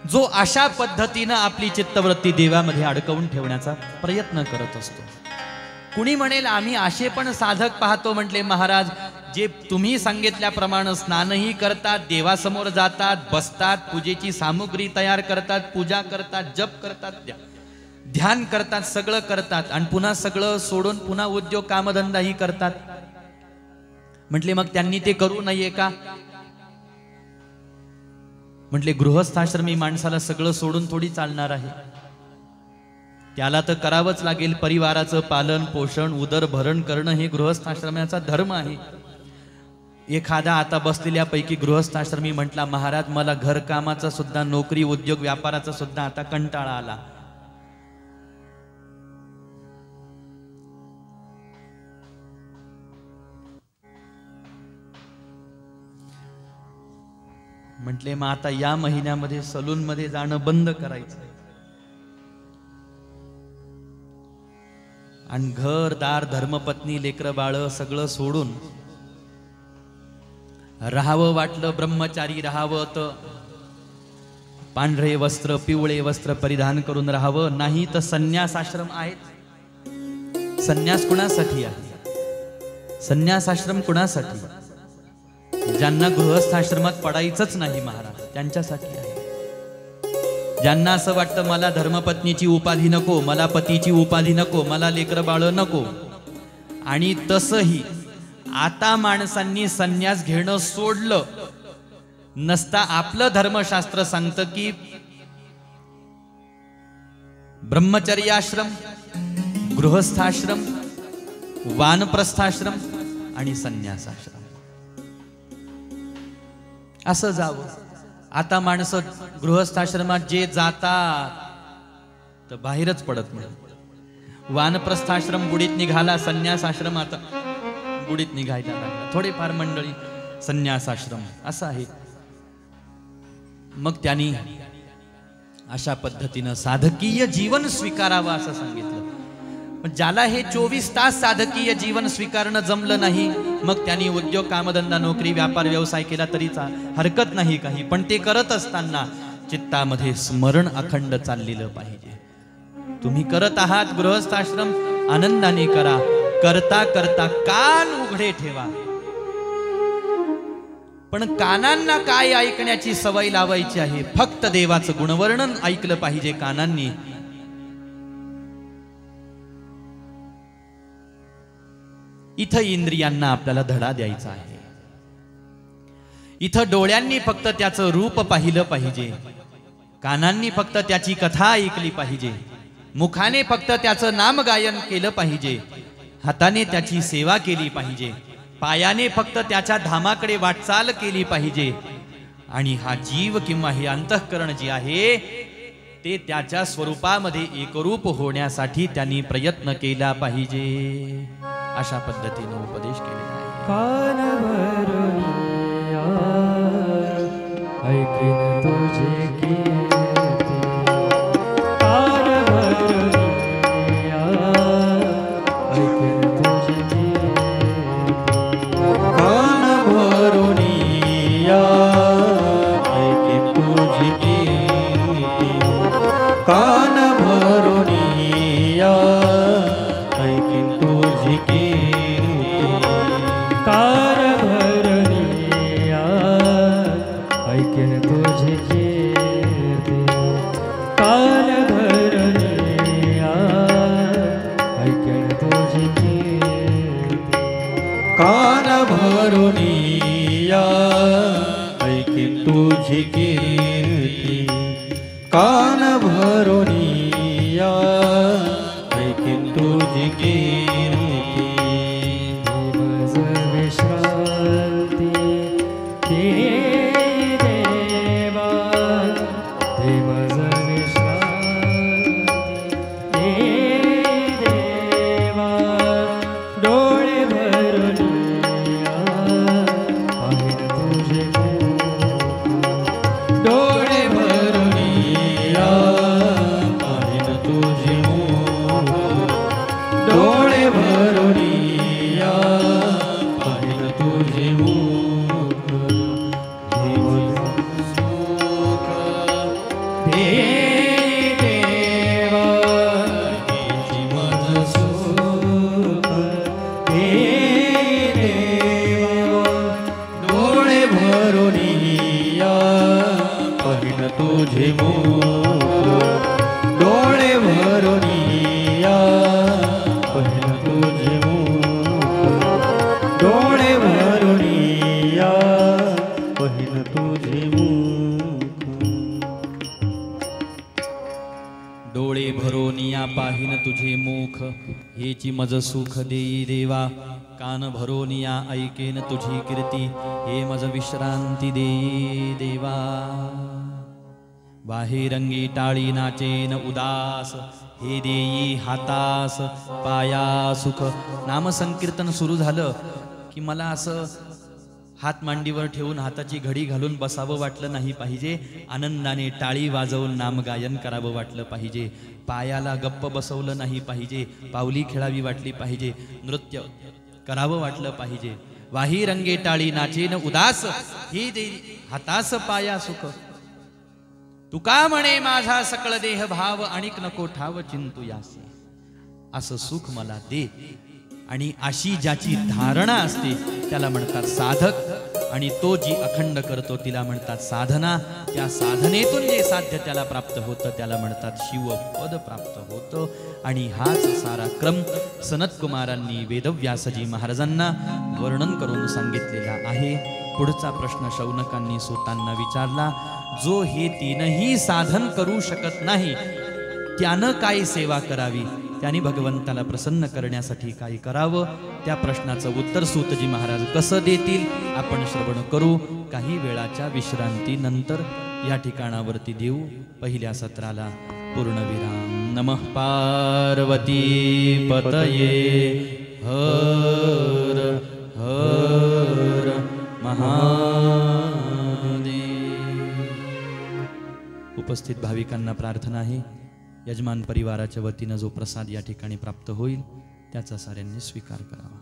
जो अशा पद्धतीनं आपली चित्तवृत्ती देवामध्ये अडकवून ठेवण्याचा प्रयत्न करत असतो. कुणी म्हणेल आम्ही असे पण साधक पाहतो. म्हटले महाराज, जे तुम्ही सांगितल्याप्रमाणे स्नानही करतात, देवासमोर जातात, बसतात, पूजेची सामुग्री तयार करतात, पूजा करतात, जप करतात, ध्यान करतात, सगळं करतात, आणि पुन्हा सगळं सोडून पुन्हा उद्योग कामधंदाही करतात. म्हटले मग त्यांनी ते करू नये का. म्हटले गृहस्थाश्रमी माणसाला सगळं सोडून थोडी चालणार आहे. त्याला तर करावंच लागेल. परिवाराचं पालन पोषण उदरभरण करणं हे गृहस्थाश्रमाचा धर्म आहे. एखादा आता बसलेल्या पैकी गृहस्थाश्रमी म्हटला, महाराज मला घरकामाचा सुद्धा, नोकरी उद्योग व्यापाराचा सुद्धा आता कंटाळा आला. म्हटले मग आता या महिन्यामध्ये सलून मध्ये जाणं बंद करायचं आणि घरदार धर्मपत्नी लेकरं बाळ सगळं सोडून राहावं वाटलं, ब्रह्मचारी राहावं तर पांढरे वस्त्र पिवळे वस्त्र परिधान करून राहावं, नाही तर संन्यास आश्रम आहेत. संन्यास कुणासाठी आहे? संन्यास आश्रम कुणासाठी? ज्यांना गृहस्थाश्रमात पडायचंच नाही महाराज, त्यांच्यासाठी आहे. ज्यांना असं वाटतं मला धर्मपत्नीची उपाधी नको, मला पतीची उपाधी नको, मला लेकरं बाळ नको, आणि तसंही आता माणसांनी संन्यास घेणं सोडलं नसता आपलं धर्मशास्त्र सांगतं की ब्रह्मचर्याश्रम, गृहस्थाश्रम, वानप्रस्थाश्रम आणि संन्यासाश्रम असं जावं. आता माणसं गृहस्थाश्रमात जे जातात तर बाहेरच पडत नाही. वानप्रस्थाश्रम बुडीत निघाला, संन्यासाश्रम आता बुडीत निघायला लागला. थोडेफार मंडळी संन्यासाश्रम असं आहे. मग त्यांनी अशा पद्धतीनं साधकीय जीवन स्वीकारावं असं सांगितलं. पण ज्याला हे 24 तास साधकीय जीवन स्वीकारणं जमलं नाही, मग त्यांनी उद्योग, कामधंदा, नोकरी, व्यापार, व्यवसाय केला तरी हरकत नाही काही. पण ते करत असताना चित्तामध्ये स्मरण अखंड चाललेलं पाहिजे. तुम्ही करत आहात गृहस्थाश्रम, आनंदाने करा. करता करता कान उघडे ठेवा. पण कानांना काय ऐकण्याची सवय लावायची आहे? फक्त देवाचं गुणवर्णन ऐकलं पाहिजे कानांनी. इथं इंद्रियांना आपल्याला धडा द्यायचा आहे. इथं डोळ्यांनी फक्त त्याचं रूप पाहिलं पाहिजे, कानांनी फक्त त्याची कथा ऐकली पाहिजे, मुखाने फक्त त्याचं नामगायन केलं पाहिजे, हाताने त्याची सेवा केली पाहिजे, पायाने फक्त त्याच्या धामाकडे वाटचाल केली पाहिजे. आणि हा जीव किंवा हे अंतःकरण जे आहे ते त्याच्या स्वरूपामध्ये एकरूप होण्यासाठी त्यांनी प्रयत्न केला पाहिजे. अशा पद्धतीने उपदेश केलेला आहे. कान भरून ऐकून तुझे कीर्ती, कान भरून ऐकून तुझे कीर्ती, कान भरून ऐकून तुझे कीर्ती, कान भरून ऐकून तुझे कीर्ती, कान भरून ऐकून तुझे कीर्ती, कान भरून ऐकून तुझे कीर्ती, कान भरून ऐकून तुझे कीर्ती, कान भरून ऐकून तुझे कीर्ती. मज विश्रांती दे देवा, दे मज विश्रांती दे देवा. डोळे भरून पाहिन तुझे मुख, डोळे भरून पाहिन तुझे मुख, डोळे भरून पाहिन तुझे मुख. सुख दे देवा, हेची मज सुख दे देवा. डोळे भरून पाहिन तुझे मुख, डोळे भरून पाहिन तुझे मुख, डोळे भरून पाहिन तुझे मुख. डोळे भरून पाहिन तुझे मुख, हेची मज सुख देई देवा. कान भरून ऐकेन तुझी कीर्ती, हे मज विश्रांती देई देवा. बाहेरंगी टाळी नाचेन उदास, हे देई हातास पाया सुख. नामसंकीर्तन सुरू झालं की मला असं हात मांडीवर ठेवून हाताची घडी घालून बसावं वाटलं नाही पाहिजे. आनंदाने टाळी वाजवून नामगायन करावं वाटलं पाहिजे. पायाला गप्प बसवलं नाही पाहिजे. पावली खेळावी वाटली पाहिजे. नृत्य करावं वाटलं पाहिजे. वाही रंगे टाळी नाचेन उदास, ही देई हातास पाया सुख. तुका म्हणे माझा सकळ देह भाव, आणिक नको ठाव चिंतू यासे. असं सुख मला दे. आणि अशी ज्याची धारणा असते त्याला म्हणतात साधक. आणि तो जी अखंड करतो तिला म्हणतात साधना. त्या साधनेतून जे साध्य त्याला प्राप्त होतं त्याला म्हणतात शिवपद प्राप्त होतं. आणि हाच सारा क्रम सनत कुमारांनी वेदव्यासजी महाराजांना वर्णन करून सांगितलेला आहे. पुढचा प्रश्न शौनकांनी सूतांना विचारला, जो हे तीनही साधन करू शकत नाही त्यानं काय सेवा करावी, त्याने भगवंताला प्रसन्न करण्यासाठी काय करावं, त्या प्रश्नाचं उत्तर सूतजी महाराज कसं देतील आपण श्रवण करू. काही वेळाच्या विश्रांतीनंतर या ठिकाणावरती देऊ पहिल्या सत्राला पूर्णविराम. नमः पार्वती पतये हर हर महादेव. उपस्थित भाविकांना प्रार्थना आहे, यजमान परिवाराच्या वतीनं जो प्रसाद या ठिकाणी प्राप्त होईल त्याचा साऱ्यांनी स्वीकार करावा.